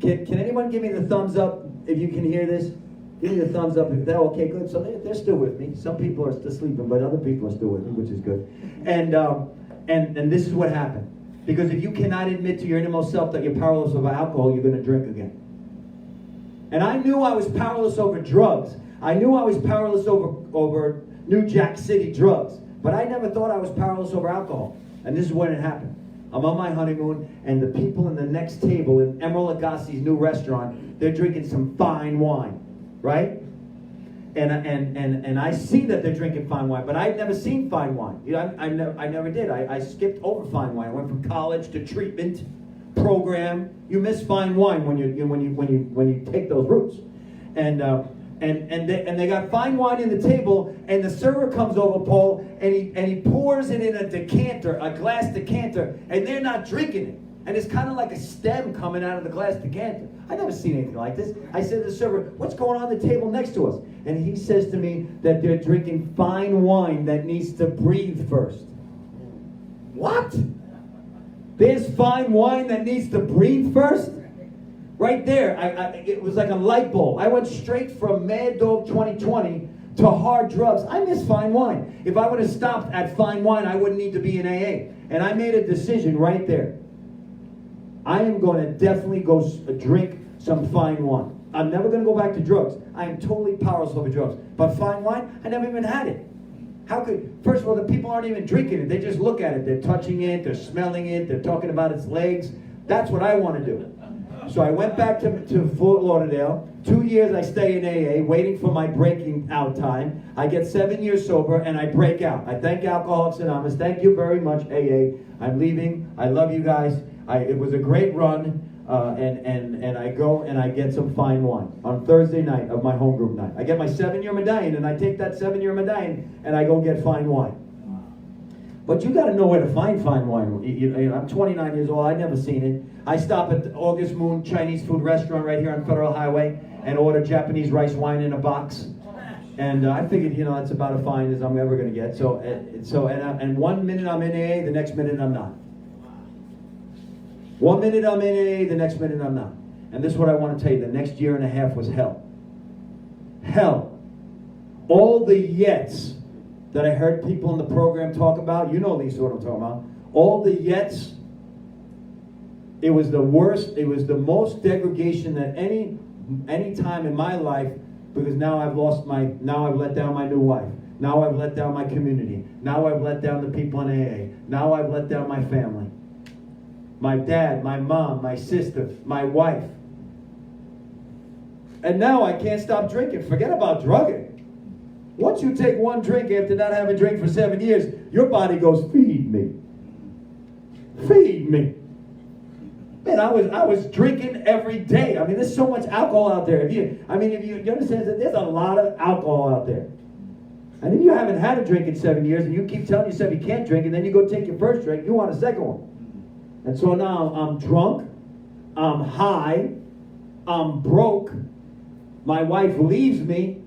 can anyone give me the thumbs up if you can hear this? Give me the thumbs up if they're okay, good. So they're still with me. Some people are still sleeping, but other people are still with me, which is good. And this is what happened. Because if you cannot admit to your innermost self that you're powerless over alcohol, you're going to drink again. And I knew I was powerless over drugs. I knew I was powerless over New Jack City drugs. But I never thought I was powerless over alcohol. And this is when it happened. I'm on my honeymoon, and the people in the next table in Emeril Lagasse's new restaurant, they're drinking some fine wine, right? And I see that they're drinking fine wine, but I'd never seen fine wine. You know, I never did. I skipped over fine wine. I went from college to treatment program. You miss fine wine when you take those routes, and they got fine wine in the table, and the server comes over, Paul, and he pours it in a decanter, a glass decanter, and they're not drinking it. And it's kind of like a stem coming out of the glass decanter. I've never seen anything like this. I said to the server, what's going on the table next to us? And he says to me that they're drinking fine wine that needs to breathe first. What? There's fine wine that needs to breathe first? Right there, it was like a light bulb. I went straight from Mad Dog 2020 to hard drugs. I miss fine wine. If I would have stopped at fine wine, I wouldn't need to be in AA. And I made a decision right there. I am going to definitely go drink some fine wine. I'm never going to go back to drugs. I am totally powerless over drugs. But fine wine, I never even had it. How could, first of all, the people aren't even drinking it. They just look at it. They're touching it. They're smelling it. They're talking about its legs. That's what I want to do. So I went back to Fort Lauderdale. 2 years I stay in AA, waiting for my breaking out time. I get 7 years sober, and I break out. I thank Alcoholics Anonymous. Thank you very much, AA. I'm leaving. I love you guys. It was a great run, and I go and I get some fine wine on Thursday night of my home group night. I get my 7-year medallion, and I take that 7-year medallion, and I go get fine wine. But you got to know where to find fine wine. I'm 29 years old. I've never seen it. I stop at the August Moon Chinese food restaurant right here on Federal Highway and order Japanese rice wine in a box. And I figured, that's about as fine as I'm ever going to get. And 1 minute I'm in AA, the next minute I'm not. 1 minute I'm in AA, the next minute I'm not. And this is what I want to tell you. The next year and a half was hell. Hell. All the yets that I heard people in the program talk about, these are what I'm talking about. All the yets, it was the worst, it was the most degradation that any time in my life, because now I've let down my new wife. Now I've let down my community. Now I've let down the people in AA. Now I've let down my family. My dad, my mom, my sister, my wife. And now I can't stop drinking. Forget about drugging. Once you take one drink after not having drank for 7 years, your body goes, feed me. Feed me. Man, I was drinking every day. I mean, there's so much alcohol out there. If you understand that there's a lot of alcohol out there. And if you haven't had a drink in 7 years and you keep telling yourself you can't drink and then you go take your first drink, you want a second one. And so now I'm drunk, I'm high, I'm broke, my wife leaves me,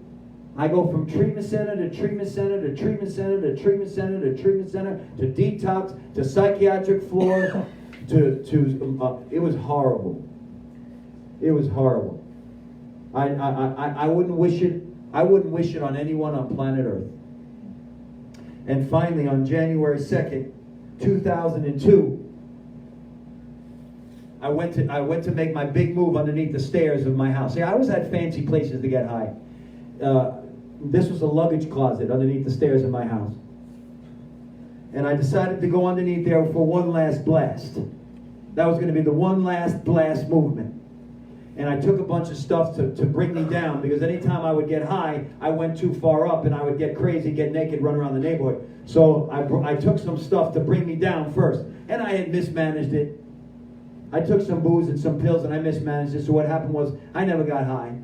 I go from treatment center to treatment center to treatment center to treatment center to treatment center to detox to psychiatric floor it was horrible. It was horrible. I wouldn't wish it. I wouldn't wish it on anyone on planet Earth. And finally, on January 2nd, 2002, I went to make my big move underneath the stairs of my house. See, I always had fancy places to get high. This was a luggage closet underneath the stairs of my house. And I decided to go underneath there for one last blast. That was going to be the one last blast movement. And I took a bunch of stuff to bring me down, because anytime I would get high, I went too far up and I would get crazy, get naked, run around the neighborhood. So I took some stuff to bring me down first. And I had mismanaged it. I took some booze and some pills and I mismanaged it. So what happened was I never got high.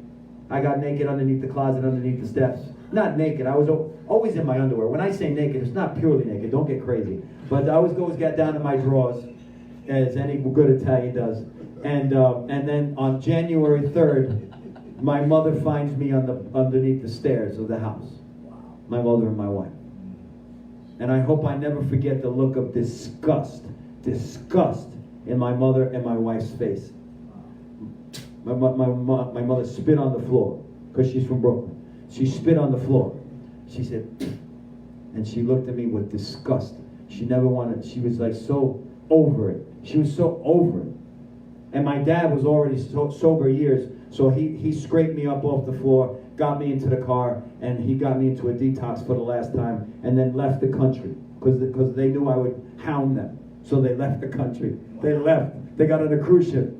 I got naked underneath the closet, underneath the steps. Not naked. I was always in my underwear. When I say naked, it's not purely naked. Don't get crazy. But I always get down to my drawers, as any good Italian does. And then on January 3rd, my mother finds me underneath the stairs of the house. My mother and my wife. And I hope I never forget the look of disgust in my mother and my wife's face. My mother spit on the floor, because she's from Brooklyn. She spit on the floor. She said, and she looked at me with disgust. She was like so over it. She was so over it. And my dad was already sober years, so he scraped me up off the floor, got me into the car, and he got me into a detox for the last time, and then left the country, because they knew I would hound them. So they left the country. They left. They got on a cruise ship.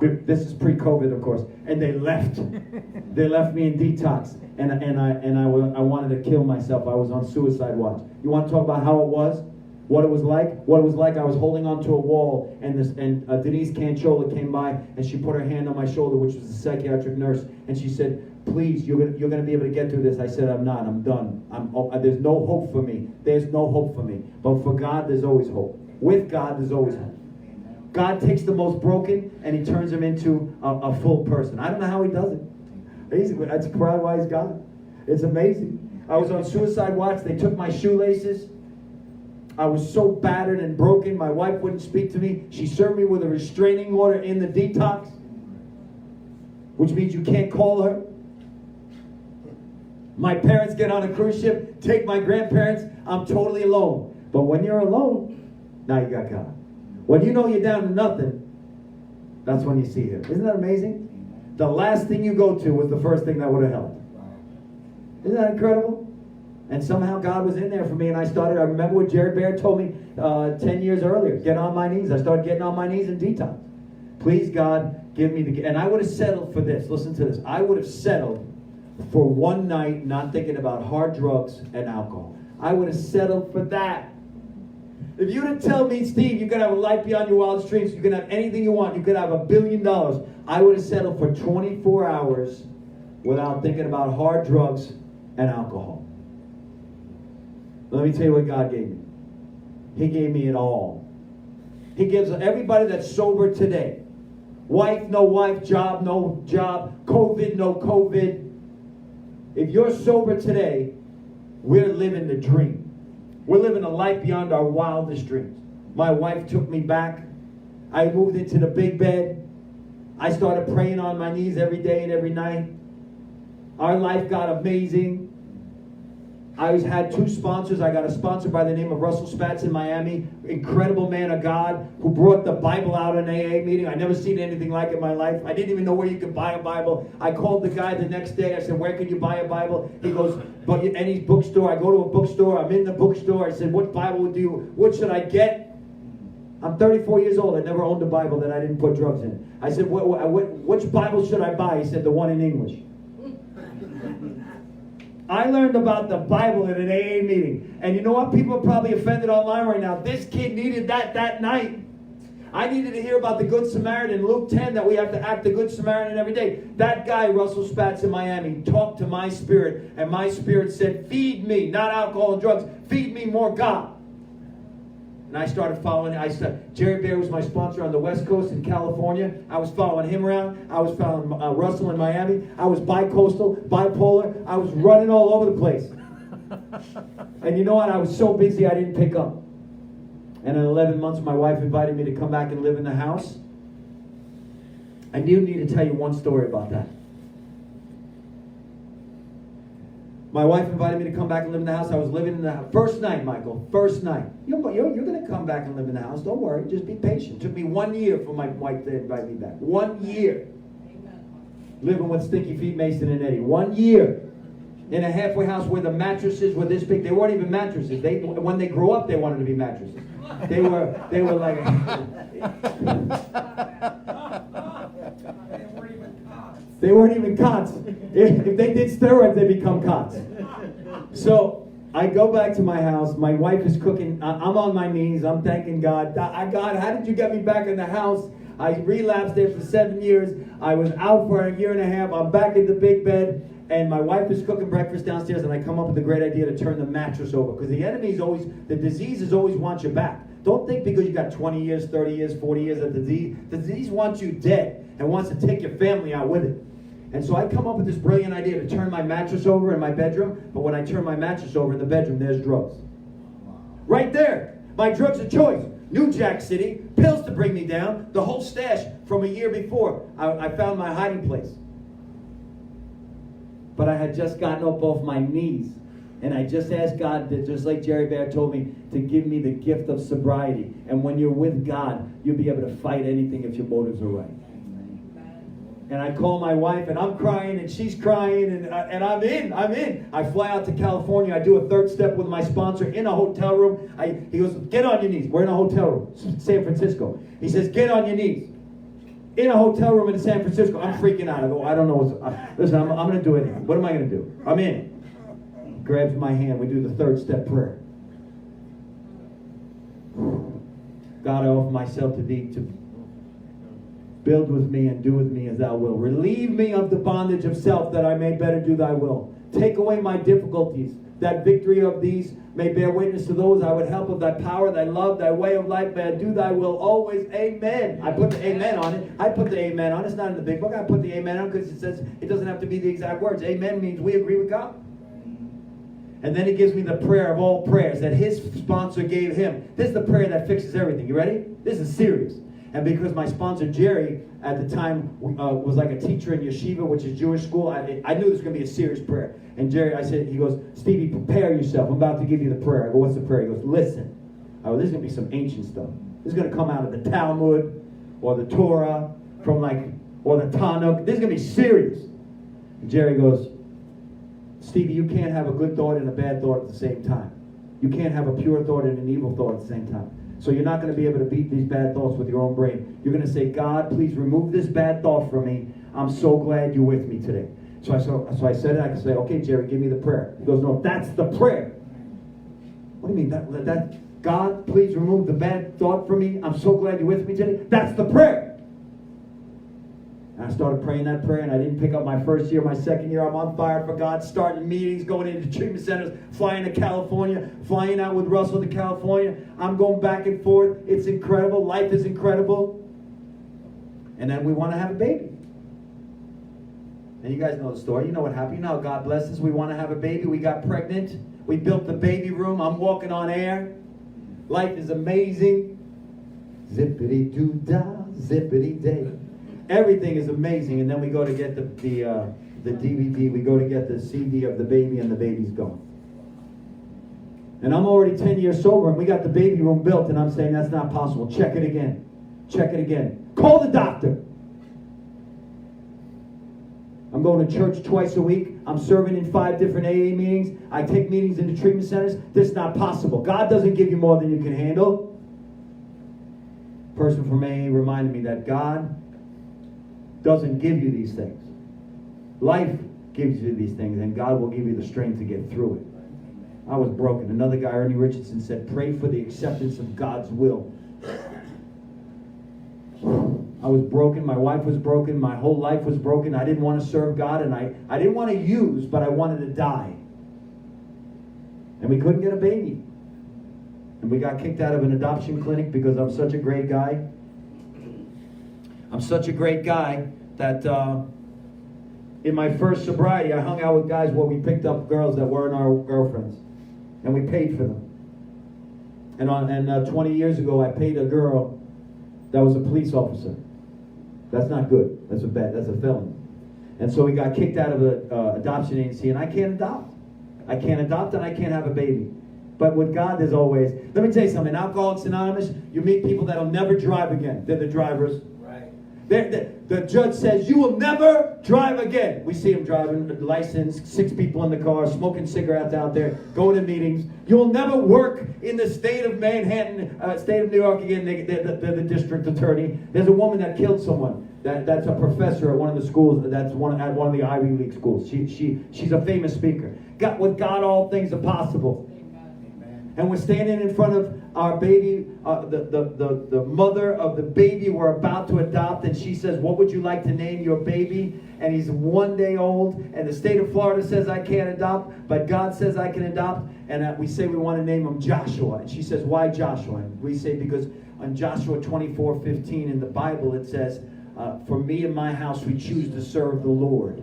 This is pre-COVID, of course, and they left. They left me in detox, and I wanted to kill myself. I was on suicide watch. You want to talk about how it was? What it was like? What it was like? I was holding onto a wall, and Denise Canciola came by, and she put her hand on my shoulder, which was a psychiatric nurse, and she said, "Please, you're going to be able to get through this." I said, "I'm not. I'm done. There's no hope for me. There's no hope for me. But for God, there's always hope. With God, there's always hope." God takes the most broken and he turns him into a full person. I don't know how he does it. That's probably why he's God. It's amazing. I was on suicide watch. They took my shoelaces. I was so battered and broken. My wife wouldn't speak to me. She served me with a restraining order in the detox, which means you can't call her. My parents get on a cruise ship, take my grandparents. I'm totally alone. But when you're alone, now you got God. When you know you're down to nothing, that's when you see him. Isn't that amazing? The last thing you go to was the first thing that would have helped. Isn't that incredible? And somehow God was in there for me, and I remember what Jared Bear told me 10 years earlier, get on my knees. I started getting on my knees in detox. Please, God, give me and I would have settled for this. Listen to this. I would have settled for one night not thinking about hard drugs and alcohol. I would have settled for that. If you didn't tell me, Steve, you can have a life beyond your wildest dreams, you can have anything you want, you could have $1 billion, I would have settled for 24 hours without thinking about hard drugs and alcohol. Let me tell you what God gave me. He gave me it all. He gives everybody that's sober today. Wife, no wife, job, no job, COVID, no COVID. If you're sober today, we're living the dream. We're living a life beyond our wildest dreams. My wife took me back. I moved into the big bed. I started praying on my knees every day and every night. Our life got amazing. I had 2 sponsors. I got a sponsor by the name of Russell Spatz in Miami. Incredible man of God who brought the Bible out in an AA meeting. I never seen anything like it in my life. I didn't even know where you could buy a Bible. I called the guy the next day. I said, where can you buy a Bible? He goes, but any bookstore. I go to a bookstore. I'm in the bookstore. I said, what Bible what should I get? I'm 34 years old. I never owned a Bible that I didn't put drugs in. I said, which Bible should I buy? He said, the one in English. I learned about the Bible in an AA meeting. And you know what? People are probably offended online right now. This kid needed that night. I needed to hear about the Good Samaritan. Luke 10, that we have to act the Good Samaritan every day. That guy, Russell Spatz in Miami, talked to my spirit. And my spirit said, feed me, not alcohol and drugs. Feed me more God. And I started following. Jerry Bear was my sponsor on the West Coast in California. I was following him around. I was following Russell in Miami. I was bi-coastal, bipolar. I was running all over the place. And you know what? I was so busy I didn't pick up. And in 11 months, my wife invited me to come back and live in the house. I do need to tell you one story about that. My wife invited me to come back and live in the house. I was living in the house. First night, Michael. First night. You're going to come back and live in the house. Don't worry. Just be patient. It took me 1 year for my wife to invite me back. 1 year. Living with Stinky Feet Mason and Eddie. 1 year. In a halfway house where the mattresses were this big. They weren't even mattresses. When they grew up, they wanted to be mattresses. They were like... They weren't even cots. If they did steroids, they become cots. So I go back to my house. My wife is cooking. I'm on my knees. I'm thanking God. God, how did you get me back in the house? I relapsed there for 7 years. I was out for a year and a half. I'm back in the big bed. And my wife is cooking breakfast downstairs. And I come up with a great idea to turn the mattress over. Because the diseases always want you back. Don't think because you got 20 years, 30 years, 40 years of disease. The disease wants you dead and wants to take your family out with it. And so I come up with this brilliant idea to turn my mattress over in my bedroom. But when I turn my mattress over in the bedroom, there's drugs. Right there. My drugs of choice. New Jack City. Pills to bring me down. The whole stash from a year before. I found my hiding place. But I had just gotten up off my knees. And I just asked God, just like Jerry Bear told me, to give me the gift of sobriety. And when you're with God, you'll be able to fight anything if your motives are right. And I call my wife, and I'm crying, and she's crying, and I'm in. I fly out to California. I do a third step with my sponsor in a hotel room. He goes, get on your knees. We're in a hotel room, San Francisco. He says, get on your knees. In a hotel room in San Francisco. I'm freaking out. I go, I don't know. Listen, I'm going to do anything. What am I going to do? I'm in. He grabs my hand. We do the third step prayer. God, I offer myself to thee to build with me and do with me as thou wilt. Relieve me of the bondage of self that I may better do thy will. Take away my difficulties, that victory of these may bear witness to those I would help of thy power, thy love, thy way of life. May I do thy will always. Amen. I put the amen on it. I put the amen on it. It's not in the big book. I put the amen on it because it says it doesn't have to be the exact words. Amen means we agree with God. And then he gives me the prayer of all prayers that his sponsor gave him. This is the prayer that fixes everything. You ready? This is serious. And because my sponsor, Jerry, at the time was like a teacher in yeshiva, which is Jewish school, I knew this was going to be a serious prayer. And Jerry, he goes, Stevie, prepare yourself. I'm about to give you the prayer. I go, what's the prayer? He goes, listen. I go, this is going to be some ancient stuff. This is going to come out of the Talmud or the Torah or the Tanakh. This is going to be serious. And Jerry goes, Stevie, you can't have a good thought and a bad thought at the same time. You can't have a pure thought and an evil thought at the same time. So you're not going to be able to beat these bad thoughts with your own brain. You're going to say, God, please remove this bad thought from me. I'm so glad you're with me today. So I said it. I can say, okay, Jerry, give me the prayer. He goes, no, that's the prayer. What do you mean? That God, please remove the bad thought from me. I'm so glad you're with me today. That's the prayer. And I started praying that prayer, and I didn't pick up my first year. My second year, I'm on fire for God, starting meetings, going into treatment centers, flying to California, flying out with Russell to California. I'm going back and forth. It's incredible. Life is incredible. And then we want to have a baby. And you guys know the story. You know what happened. You know how God blessed us. We want to have a baby. We got pregnant. We built the baby room. I'm walking on air. Life is amazing. Zippity-doo-dah, zippity-day. Everything is amazing. And then we go to get the DVD. We go to get the CD of the baby, and the baby's gone. And I'm already 10 years sober, and we got the baby room built, and I'm saying that's not possible. Check it again. Check it again. Call the doctor. I'm going to church twice a week. I'm serving in 5 different AA meetings. I take meetings into treatment centers. This is not possible. God doesn't give you more than you can handle. A person from AA reminded me that God doesn't give you these things. Life gives you these things, and God will give you the strength to get through it. I was broken. Another guy, Ernie Richardson, said, pray for the acceptance of God's will. I was broken. My wife was broken. My whole life was broken. I didn't want to serve God, and I didn't want to use, but I wanted to die. And we couldn't get a baby. And we got kicked out of an adoption clinic because I'm such a great guy. I'm such a great guy that in my first sobriety, I hung out with guys where we picked up girls that weren't our girlfriends. And we paid for them. And 20 years ago, I paid a girl that was a police officer. That's not good. That's a felony. And so we got kicked out of the adoption agency, and I can't adopt. I can't adopt, and I can't have a baby. But with God, there's always... Let me tell you something. In Alcoholics Anonymous, you meet people that'll never drive again. They're the drivers. Right. The judge says, you will never drive again. We see them driving, licensed, 6 people in the car, smoking cigarettes out there, going to meetings. You'll never work in the state of Manhattan, state of New York again. They're the district attorney. There's a woman that killed someone. That's a professor at one of the schools. That's at one of the Ivy League schools. She's a famous speaker. With God, all things are possible. And we're standing in front of our baby, the mother of the baby we're about to adopt, and she says, what would you like to name your baby? And he's 1 day old, and the state of Florida says I can't adopt, but God says I can adopt, and we say we want to name him Joshua. And she says, why Joshua? And we say, because on Joshua 24:15 in the Bible it says, for me and my house we choose to serve the Lord.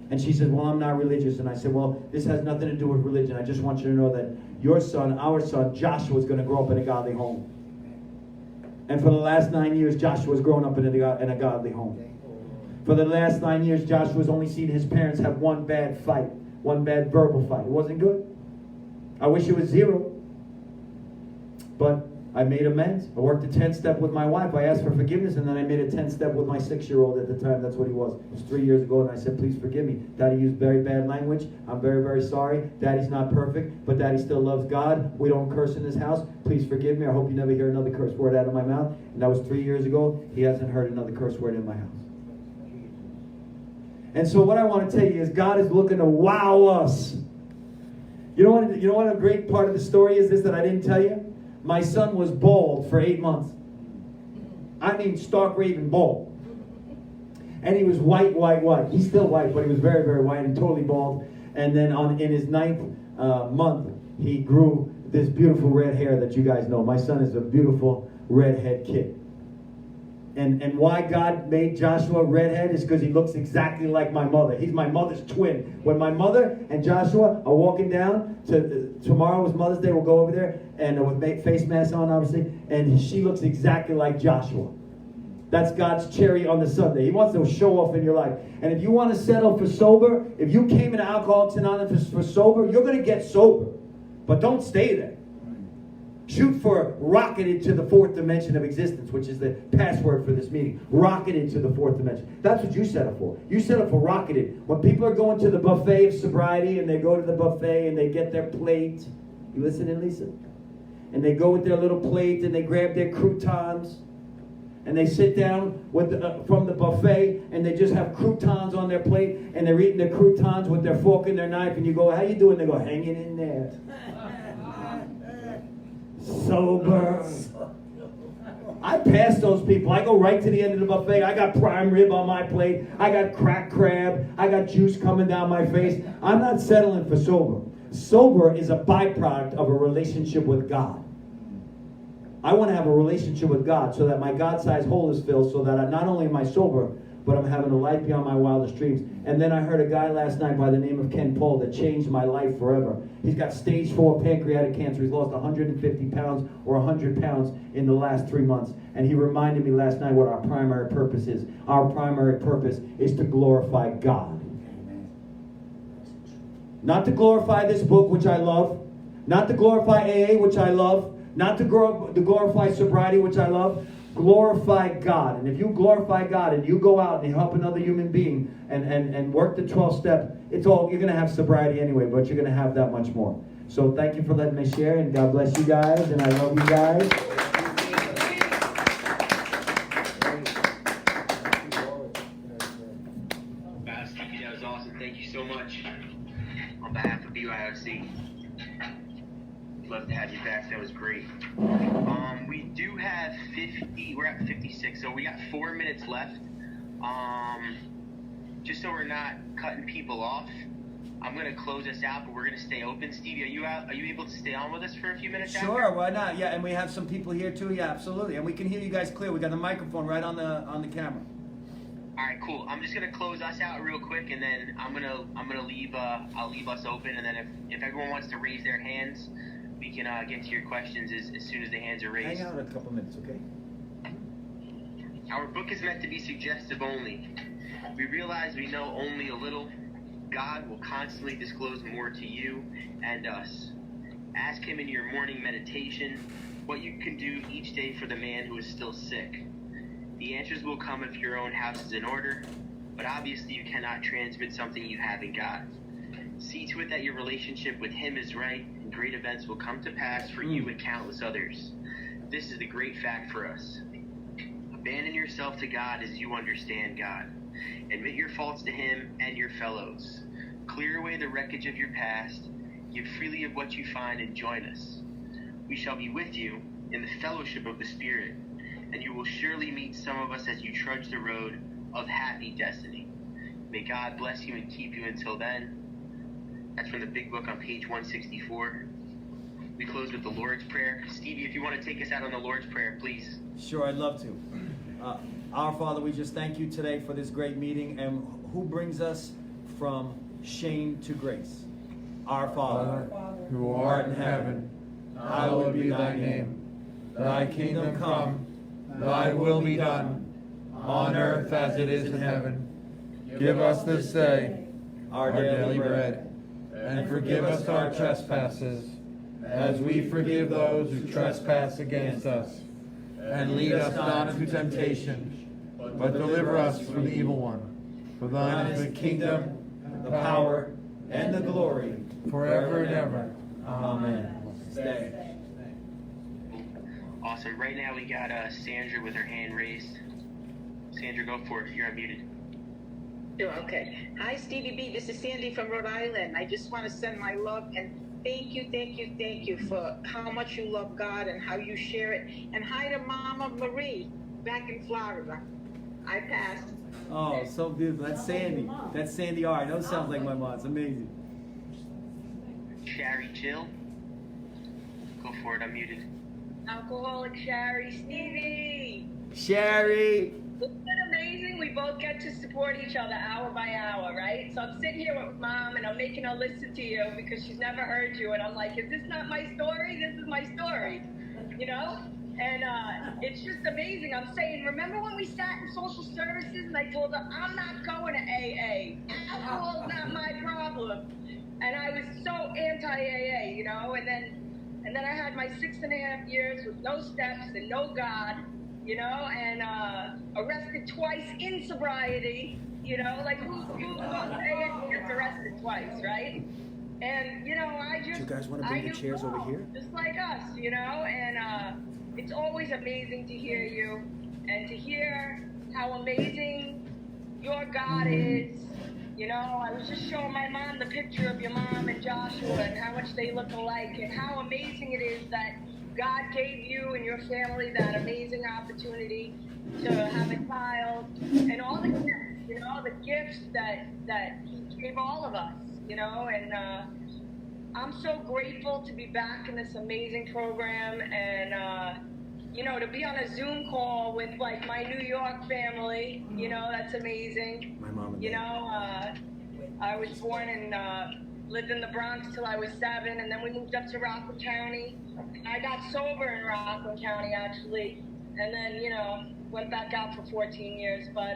And she said, well, I'm not religious. And I said, well, this has nothing to do with religion. I just want you to know that your son, our son, Joshua, is going to grow up in a godly home. And for the last 9 years, Joshua's grown up in a godly home. For the last 9 years, Joshua's only seen his parents have one bad fight, one bad verbal fight. It wasn't good. I wish it was 0. But I made amends. I worked a 10-step with my wife. I asked for forgiveness, and then I made a 10-step with my 6-year-old at the time. That's what he was. It was 3 years ago, and I said, please forgive me. Daddy used very bad language. I'm very, very sorry. Daddy's not perfect, but Daddy still loves God. We don't curse in this house. Please forgive me. I hope you never hear another curse word out of my mouth. And that was 3 years ago. He hasn't heard another curse word in my house. And so what I want to tell you is God is looking to wow us. You know what a great part of the story is this that I didn't tell you? My son was bald for 8 months. I mean stark raving bald. And he was white. He's still white, but he was very, very white and totally bald. And then in his 9th month, he grew this beautiful red hair that you guys know. My son is a beautiful redhead kid. And why God made Joshua redhead is because he looks exactly like my mother. He's my mother's twin. When my mother and Joshua are walking down tomorrow was Mother's Day, we'll go over there and with face masks on, obviously, and she looks exactly like Joshua. That's God's cherry on the sundae. He wants to show off in your life. And if you want to settle for sober, if you came into Alcoholics Anonymous for sober, you're going to get sober. But don't stay there. Shoot for rocketed to the 4th dimension of existence, which is the password for this meeting. Rocketed to the 4th dimension. That's what you settle for. You settle for rocketed. When people are going to the buffet of sobriety and they go to the buffet and they get their plate. You listening, Lisa? And they go with their little plate and they grab their croutons. And they sit down from the buffet and they just have croutons on their plate. And they're eating their croutons with their fork and their knife. And you go, how you doing? They go, hanging in there. Sober. I pass those people. I go right to the end of the buffet. I got prime rib on my plate. I got cracked crab. I got juice coming down my face. I'm not settling for sober. Sober is a byproduct of a relationship with God. I want to have a relationship with God so that my God-sized hole is filled, so that not only am I sober, but I'm having a life beyond my wildest dreams. And then I heard a guy last night by the name of Ken Paul that changed my life forever. He's got stage 4 pancreatic cancer. He's lost 150 pounds or 100 pounds in the last 3 months. And he reminded me last night what our primary purpose is. Our primary purpose is to glorify God. Not to glorify this book, which I love. Not to glorify AA, which I love. Not to glorify sobriety, which I love. Glorify God. And if you glorify God and you go out and you help another human being and work the 12 step, it's all, you're going to have sobriety anyway, but you're going to have that much more. So thank you for letting me share, and God bless you guys, and I love you guys. Wow, Stevie, that was awesome. Thank you so much. On behalf of BYOC, love to have you back. That was great. We do have 50, we're at 56, so we got 4 minutes left. Just so we're not cutting people off, I'm going to close us out, but we're going to stay open. Stevie, are you able to stay on with us for a few minutes? Sure, why not? Yeah, and we have some people here too. Yeah, absolutely. And we can hear you guys clear. We got the microphone right on the camera. All right, cool. I'm just gonna close us out real quick, and then I'm gonna leave. I'll leave us open, and then if everyone wants to raise their hands, we can get to your questions as soon as the hands are raised. Hang out a couple minutes, okay? Our book is meant to be suggestive only. We realize we know only a little. God will constantly disclose more to you and us. Ask Him in your morning meditation what you can do each day for the man who is still sick. The answers will come if your own house is in order, but obviously you cannot transmit something you haven't got. See to it that your relationship with Him is right, and great events will come to pass for you and countless others. This is the great fact for us. Abandon yourself to God as you understand God. Admit your faults to Him and your fellows. Clear away the wreckage of your past. Give freely of what you find and join us. We shall be with you in the fellowship of the Spirit, and you will surely meet some of us as you trudge the road of happy destiny. May God bless you and keep you until then. That's from the Big Book on page 164. We close with the Lord's Prayer. Stevie, if you want to take us out on the Lord's Prayer, please. Sure, I'd love to. Our Father, we just thank you today for this great meeting, and who brings us from shame to grace. Our Father, who art in heaven, hallowed be thy name. Thy kingdom come, thy will be done, on earth as it is in heaven. Give us this day our daily bread, and forgive us our trespasses, as we forgive those who trespass against us. And lead us not into temptation, but deliver us from the evil one. For thine is the kingdom, the power, and the glory, forever and ever. Amen. Stay. Awesome. Right now we got Sandra with her hand raised. Sandra, go for it. You're unmuted. Sure, okay. Hi, Stevie B. This is Sandy from Rhode Island. I just want to send my love and thank you for how much you love God and how you share it. And hi to Mama Marie back in Florida. I passed. Oh, so beautiful. That's Sandy. That's Sandy R. I know it sounds like my mom. It's amazing. Sherry Jill. Go for it. Unmuted. Alcoholic Sherry, Stevie. Sherry. Isn't it amazing? We both get to support each other hour by hour, right? So I'm sitting here with Mom and I'm making her listen to you because she's never heard you. And I'm like, is this not my story? This is my story, you know? And it's just amazing. I'm saying, remember when we sat in social services and I told her, I'm not going to AA. Alcohol's not my problem. And I was so anti-AA, you know? And then I had my 6.5 years with no steps and no God, you know, and arrested twice in sobriety, you know, like who gets arrested twice, right? And, you know, Do you guys want to bring the chairs over here? Just like us, you know, and it's always amazing to hear you and to hear how amazing your God is. You know, I was just showing my mom the picture of your mom and Joshua and how much they look alike and how amazing it is that God gave you and your family that amazing opportunity to have a child, and all the gifts, the gifts that He gave all of us, and I'm so grateful to be back in this amazing program, and to be on a Zoom call with like my New York family, that's amazing. My mom and dad. I was born and lived in the Bronx till I was 7, and then we moved up to Rockland County. I got sober in Rockland County, actually, and then, went back out for 14 years. But,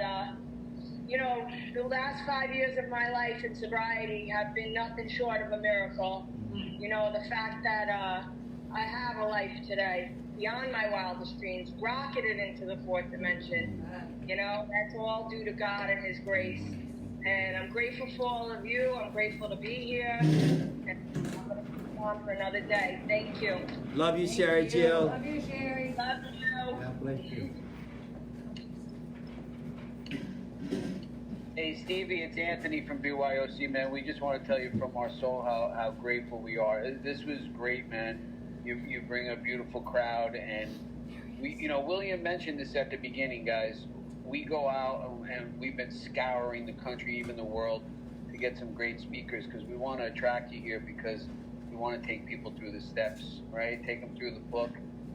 the last 5 years of my life in sobriety have been nothing short of a miracle. The fact that I have a life today beyond my wildest dreams, rocketed into the 4th dimension, that's all due to God and His grace. And I'm grateful for all of you. I'm grateful to be here. And I'm going to come on for another day. Thank you. Love you, Sherry Jill. Love you, Sherry. Love you. God bless you. Hey Stevie, it's Anthony from BYOC, man. We just want to tell you from our soul how grateful we are. This was great, man. You bring a beautiful crowd, and William mentioned this at the beginning, guys. We go out and we've been scouring the country, even the world, to get some great speakers because we want to attract you here because we want to take people through the steps, right? Take them through the book.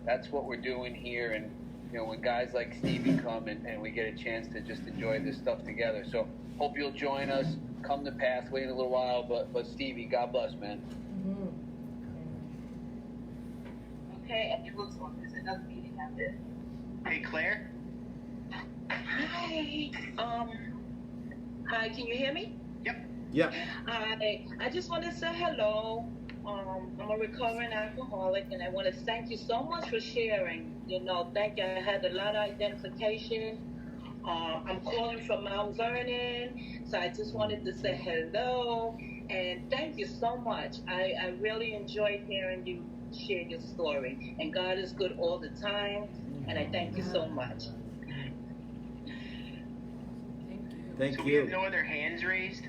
That's what we're doing here, and when guys like Stevie come and we get a chance to just enjoy this stuff together. So hope you'll join us. Come to Pathway in a little while, but Stevie, God bless, man. Okay, and it looks like there's another meeting after. Hey, Claire? Hi. Hi, can you hear me? Yep. Yeah. I just want to say hello. I'm a recovering alcoholic, and I want to thank you so much for sharing. Thank you. I had a lot of identification. I'm calling from Mount Vernon, so I just wanted to say hello, and thank you so much. I really enjoyed hearing you share your story, and God is good all the time, and I thank you so much. Thank So you. we have no other hands raised.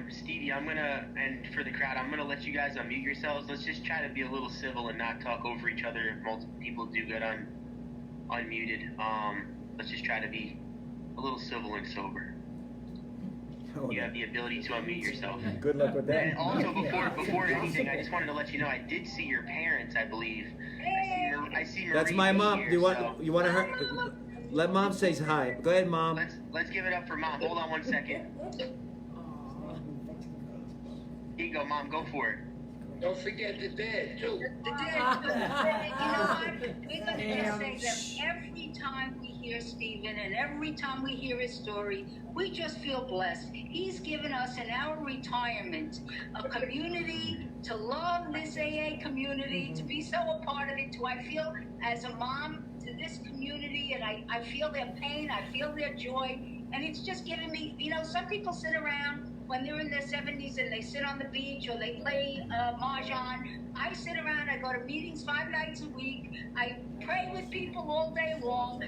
Stevie, and for the crowd, I'm gonna let you guys unmute yourselves. Let's just try to be a little civil and not talk over each other. If multiple people do get unmuted, let's just try to be a little civil and sober. You have the ability to unmute yourself. Good luck with that. And also, before anything, I just wanted to let you know I did see your parents, I believe. I see Marie. That's my mom. Here, Do you want her? Let Mom say hi. Go ahead, Mom. Let's give it up for Mom. Hold on 1 second. Here you go, Mom. Go for it. Don't forget the dad, too. The dad, you know what? We're going to just say that every time we hear Stephen and every time we hear his story, we just feel blessed. He's given us in our retirement a community to love this AA community, to be so a part of it, I feel as a mom to this community, and I feel their pain, I feel their joy, and it's just giving me, some people sit around when they're in their 70s and they sit on the beach or they play mahjong. I sit around, I go to meetings 5 nights a week, I pray with people all day long.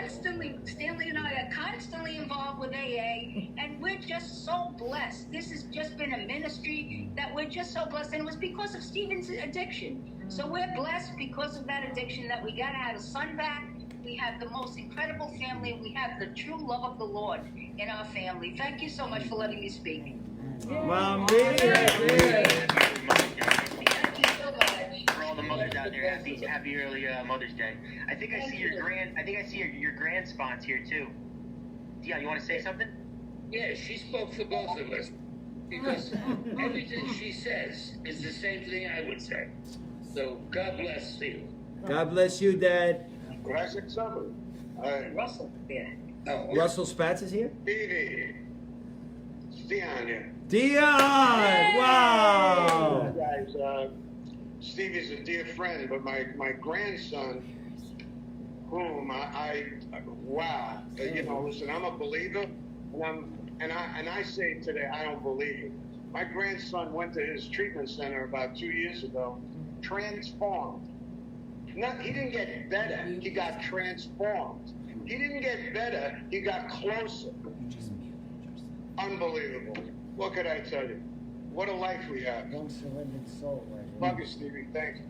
Stanley and I are constantly involved with AA, and we're just so blessed. This has just been a ministry that we're just so blessed, and it was because of Stephen's addiction. So we're blessed because of that addiction that we got to have a son back. We have the most incredible family, and we have the true love of the Lord in our family. Thank you so much for letting me speak. Mom, Thank you so much. For all the mothers out there, happy early Mother's Day. I think I see your grand spawns here too. Dion, you want to say something? Yeah, she spoke for both of us. Because everything she says is the same thing I would say. So, God bless you. God bless you, Dad. Classic summer. Russell, yeah. Oh, Russell Spatz is here? Stevie. It's Dion here. Dion! Wow! Guys, Stevie's a dear friend, but my grandson, whom wow. Listen, I'm a believer, and I say today I don't believe. My grandson went to his treatment center about 2 years ago, transformed. He didn't get better, he got transformed. He didn't get better, he got closer. Unbelievable. What could I tell you? What a life we have. Young surrendered soul, right? Love you, Stevie. Thanks.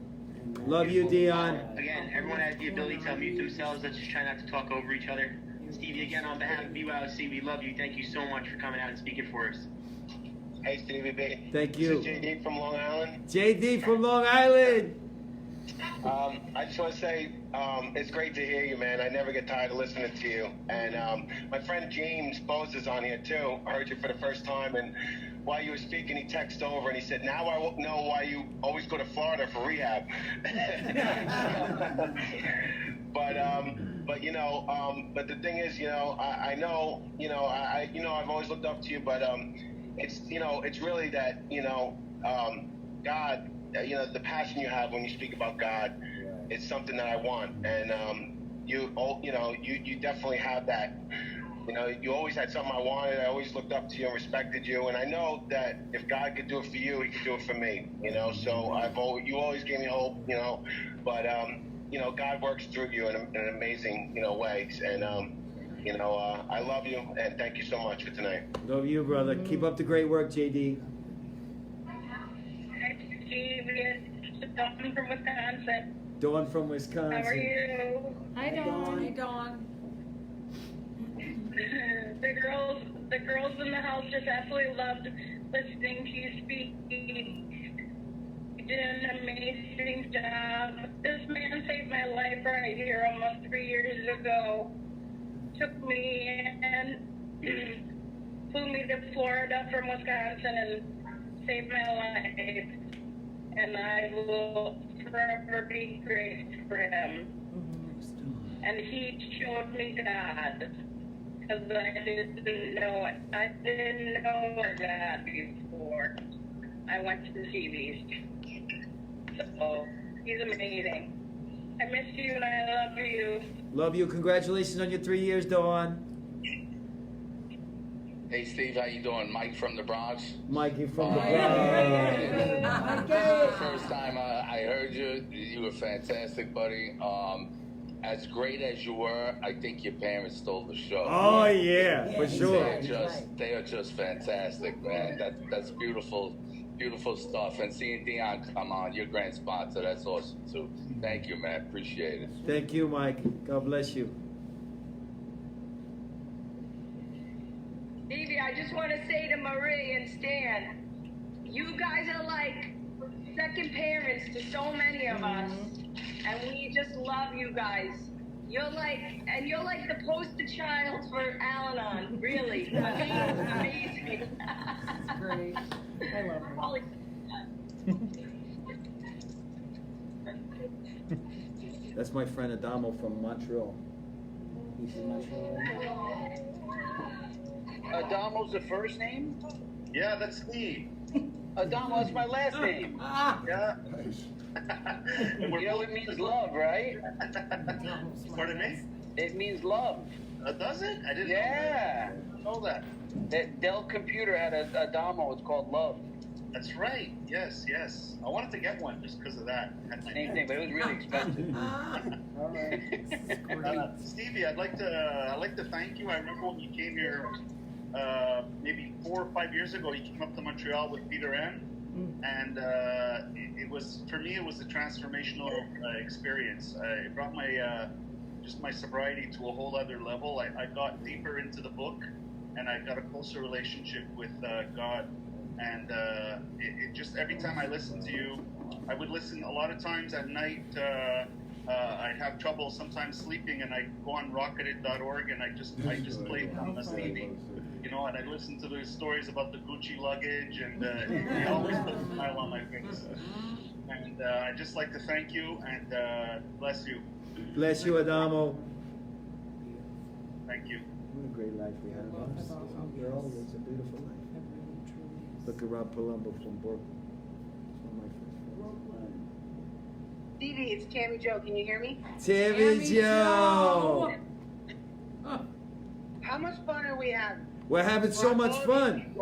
Love you, Dion. Again, everyone has the ability to unmute themselves. Let's just try not to talk over each other. Stevie, again, on behalf of BYOC, we love you. Thank you so much for coming out and speaking for us. Hey, Stevie B. Thank you. This is JD from Long Island. JD from Long Island. I just want to say it's great to hear you, man. I never get tired of listening to you. And my friend James Bose is on here, too. I heard you for the first time. And while you were speaking, he texted over and he said, now I know why you always go to Florida for rehab. But you know, but the thing is, you know, I know, you know, I've always looked up to you, but it's, you know, it's really that, you know, God, you know, the passion you have when you speak about God, it's something that I want, and you know, you definitely have that. You know, you always had something I wanted. I always looked up to you and respected you, and I know that if God could do it for you, He could do it for me. You know, so you always gave me hope. You know, but you know, God works through you in an amazing, you know, ways, and you know, I love you, and thank you so much for tonight. Love you, brother. Keep up the great work, JD. Dawn from Wisconsin. Dawn from Wisconsin. How are you? Hi, Dawn. Hi, Dawn. The girls in the house just absolutely loved listening to you speak. You did an amazing job. This man saved my life right here almost 3 years ago. Took me and flew me to Florida from Wisconsin and saved my life. And I will forever be grateful for him. And he showed me God. Because I didn't know it. I didn't know God before I went to the TVs. So, he's amazing. I miss you and I love you. Love you. Congratulations on your 3 years, Dawn. Hey Steve, how you doing? Mike from the Bronx. Mikey from the Bronx. This is the first time I heard you. You were fantastic, buddy. As great as you were, I think your parents stole the show. Oh yeah, for sure. They are just fantastic, man. That's beautiful, beautiful stuff. And seeing Dion come on, your grand sponsor, that's awesome too. Thank you, man. Appreciate it. Thank you, Mike. God bless you. Stevie, I just want to say to Marie and Stan, you guys are like second parents to so many of us, and we just love you guys. You're like the poster child for Al-Anon, really. Amazing. Great. I love her. That's my friend Adamo from Montreal. He's in Montreal. Adamo's the first name? Yeah, that's Steve. Adamo, that's my last name. Yeah. You know, it means love, right? Pardon me? It means love. Does it? I didn't know that. Dell Computer had a Adamo. It's called Love. That's right. Yes, yes. I wanted to get one just because of that. Same thing, but it was really expensive. All right. Stevie, I'd like to thank you. I remember when you came here maybe 4 or 5 years ago. You came up to Montreal with Peter N. And it was, for me, it was a transformational experience. It brought my sobriety to a whole other level. I got deeper into the book, and I got a closer relationship with God. And it just, every time I listened to you, I would listen a lot of times at night. I'd have trouble sometimes sleeping, and I'd go on rocketed.org, and I just played on the Stevie. You know, and I listened to the stories about the Gucci luggage, and it always put a smile on my face. And I'd just like to thank you, and bless you. Bless you, Adamo. Thank you. What a great life we have. Girl, it's a beautiful life. Look around Palumbo from Brooklyn. Stevie, it's Tammy Joe. Can you hear me? Tammy Joe! How much fun are we having? We're having so much fun.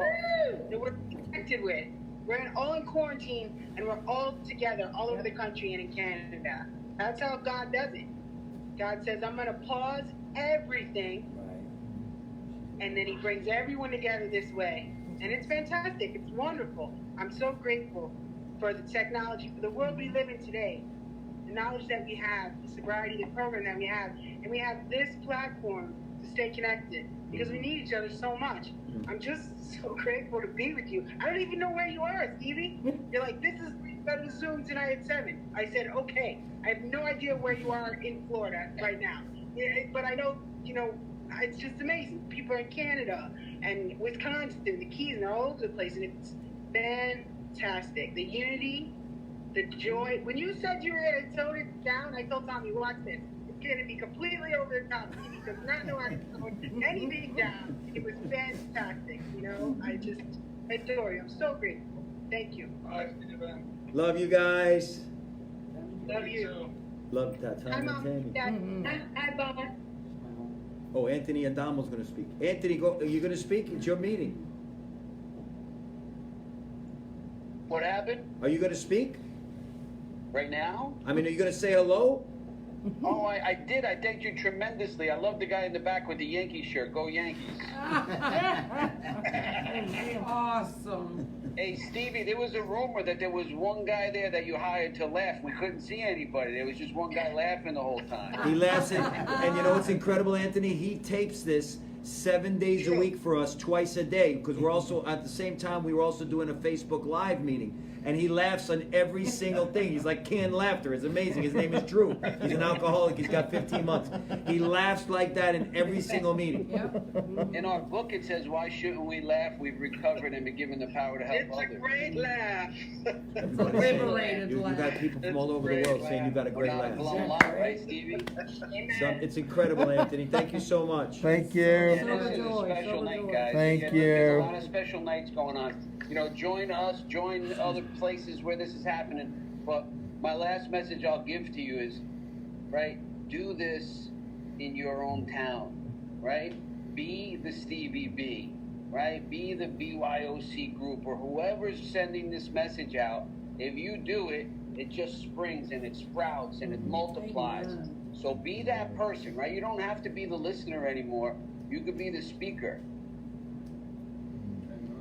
That we're connected with. We're all in quarantine, and we're all together all over the country and in Canada. That's how God does it. God says, I'm going to pause everything, and then He brings everyone together this way. And it's fantastic. It's wonderful. I'm so grateful for the technology, for the world we live in today. the knowledge that we have, the sobriety, the program that we have, and we have this platform to stay connected because we need each other so much. I'm just so grateful to be with you. I don't even know where you are, Stevie. You're like, this is better Zoom tonight at 7. I said, okay. I have no idea where you are in Florida right now, but I know, it's just amazing. People are in Canada and Wisconsin, the Keys, and they're all over the place, and it's fantastic. The unity, the joy. When you said you were going to tone it down, I told Tommy, watch this. It's going to be completely over the top. He does not know how to tone anything down. It was fantastic. I just adore you. I'm so grateful. Thank you. Love you guys. Love you. Love that Hi, time. Mom. Dad. Hi, Baba. Oh, Anthony Adamo's going to speak. Anthony, are you going to speak? It's your meeting. What happened? Are you going to speak? Right now? I mean, are you going to say hello? Oh, I did. I thanked you tremendously. I love the guy in the back with the Yankee shirt. Go Yankees. Awesome. Hey, Stevie, there was a rumor that there was one guy there that you hired to laugh. We couldn't see anybody. There was just one guy laughing the whole time. He laughs and you know what's incredible, Anthony? He tapes this 7 days a week for us, twice a day, because we're also, at the same time, we were also doing a Facebook Live meeting. And he laughs on every single thing. He's like canned laughter. It's amazing. His name is Drew. He's an alcoholic. He's got 15 months. He laughs like that in every single meeting. Yep. In our book, it says, why shouldn't we laugh? We've recovered and been given the power to help others. It's a great laugh. You've got people from all over the world saying you've got a great laugh. Right, Stevie? So, it's incredible, Anthony. Thank you so much. Thank you. Yeah, this is a special night, guys. Thank There's you. a lot of special nights going on. Join us, join other places where this is happening. But my last message I'll give to you is, right, do this in your own town, right? Be the Stevie B, right? Be the BYOC group or whoever's sending this message out. If you do it, it just springs and it sprouts and it multiplies. So be that person, right? You don't have to be the listener anymore. You could be the speaker.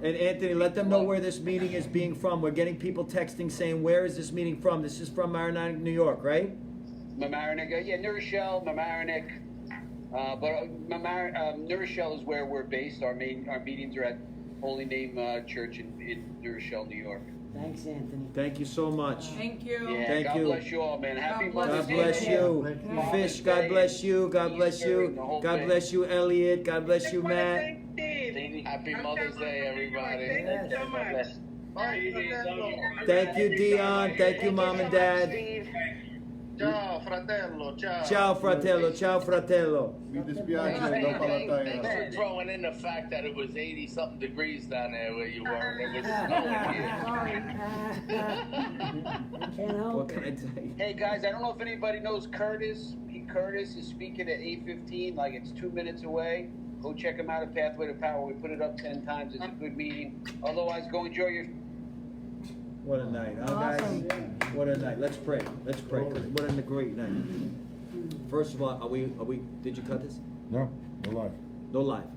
And Anthony, let them know where this meeting is being from. We're getting people texting saying, where is this meeting from? This is from Mamaroneck, New York, right? Mamaroneck, yeah, New Rochelle, Mamaroneck. But New Rochelle is where we're based. Our meetings are at Holy Name Church in New Rochelle, New York. Thanks, Anthony. Thank you so much. Thank you. Yeah, Thank God you. bless you all, man. Happy God Mother's God Day. bless you. Fish, God bless you. God bless you. God bless you, Elliot. God bless you, Matt. Happy Mother's Day, everybody. Thank you so much. Thank you, Dion. Thank you, Mom and Dad. Ciao, fratello. Ciao. Ciao, fratello. Ciao, fratello. Mi dispiace, non parla Thanks for throwing in the fact that it was 80-something degrees down there where you were. It was snowing here. What can I tell you? Hey, guys, I don't know if anybody knows Curtis. Pete Curtis is speaking at 8:15, like it's 2 minutes away. Go check him out at Pathway to Power. We put it up 10 times. It's a good meeting. Otherwise, go enjoy your... What a night, huh, guys? What a night. Let's pray. Let's pray. What a great night. First of all, are we, did you cut this? No, no live. No live.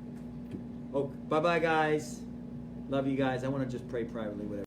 Oh, bye-bye, guys. Love you guys. I want to just pray privately with everyone.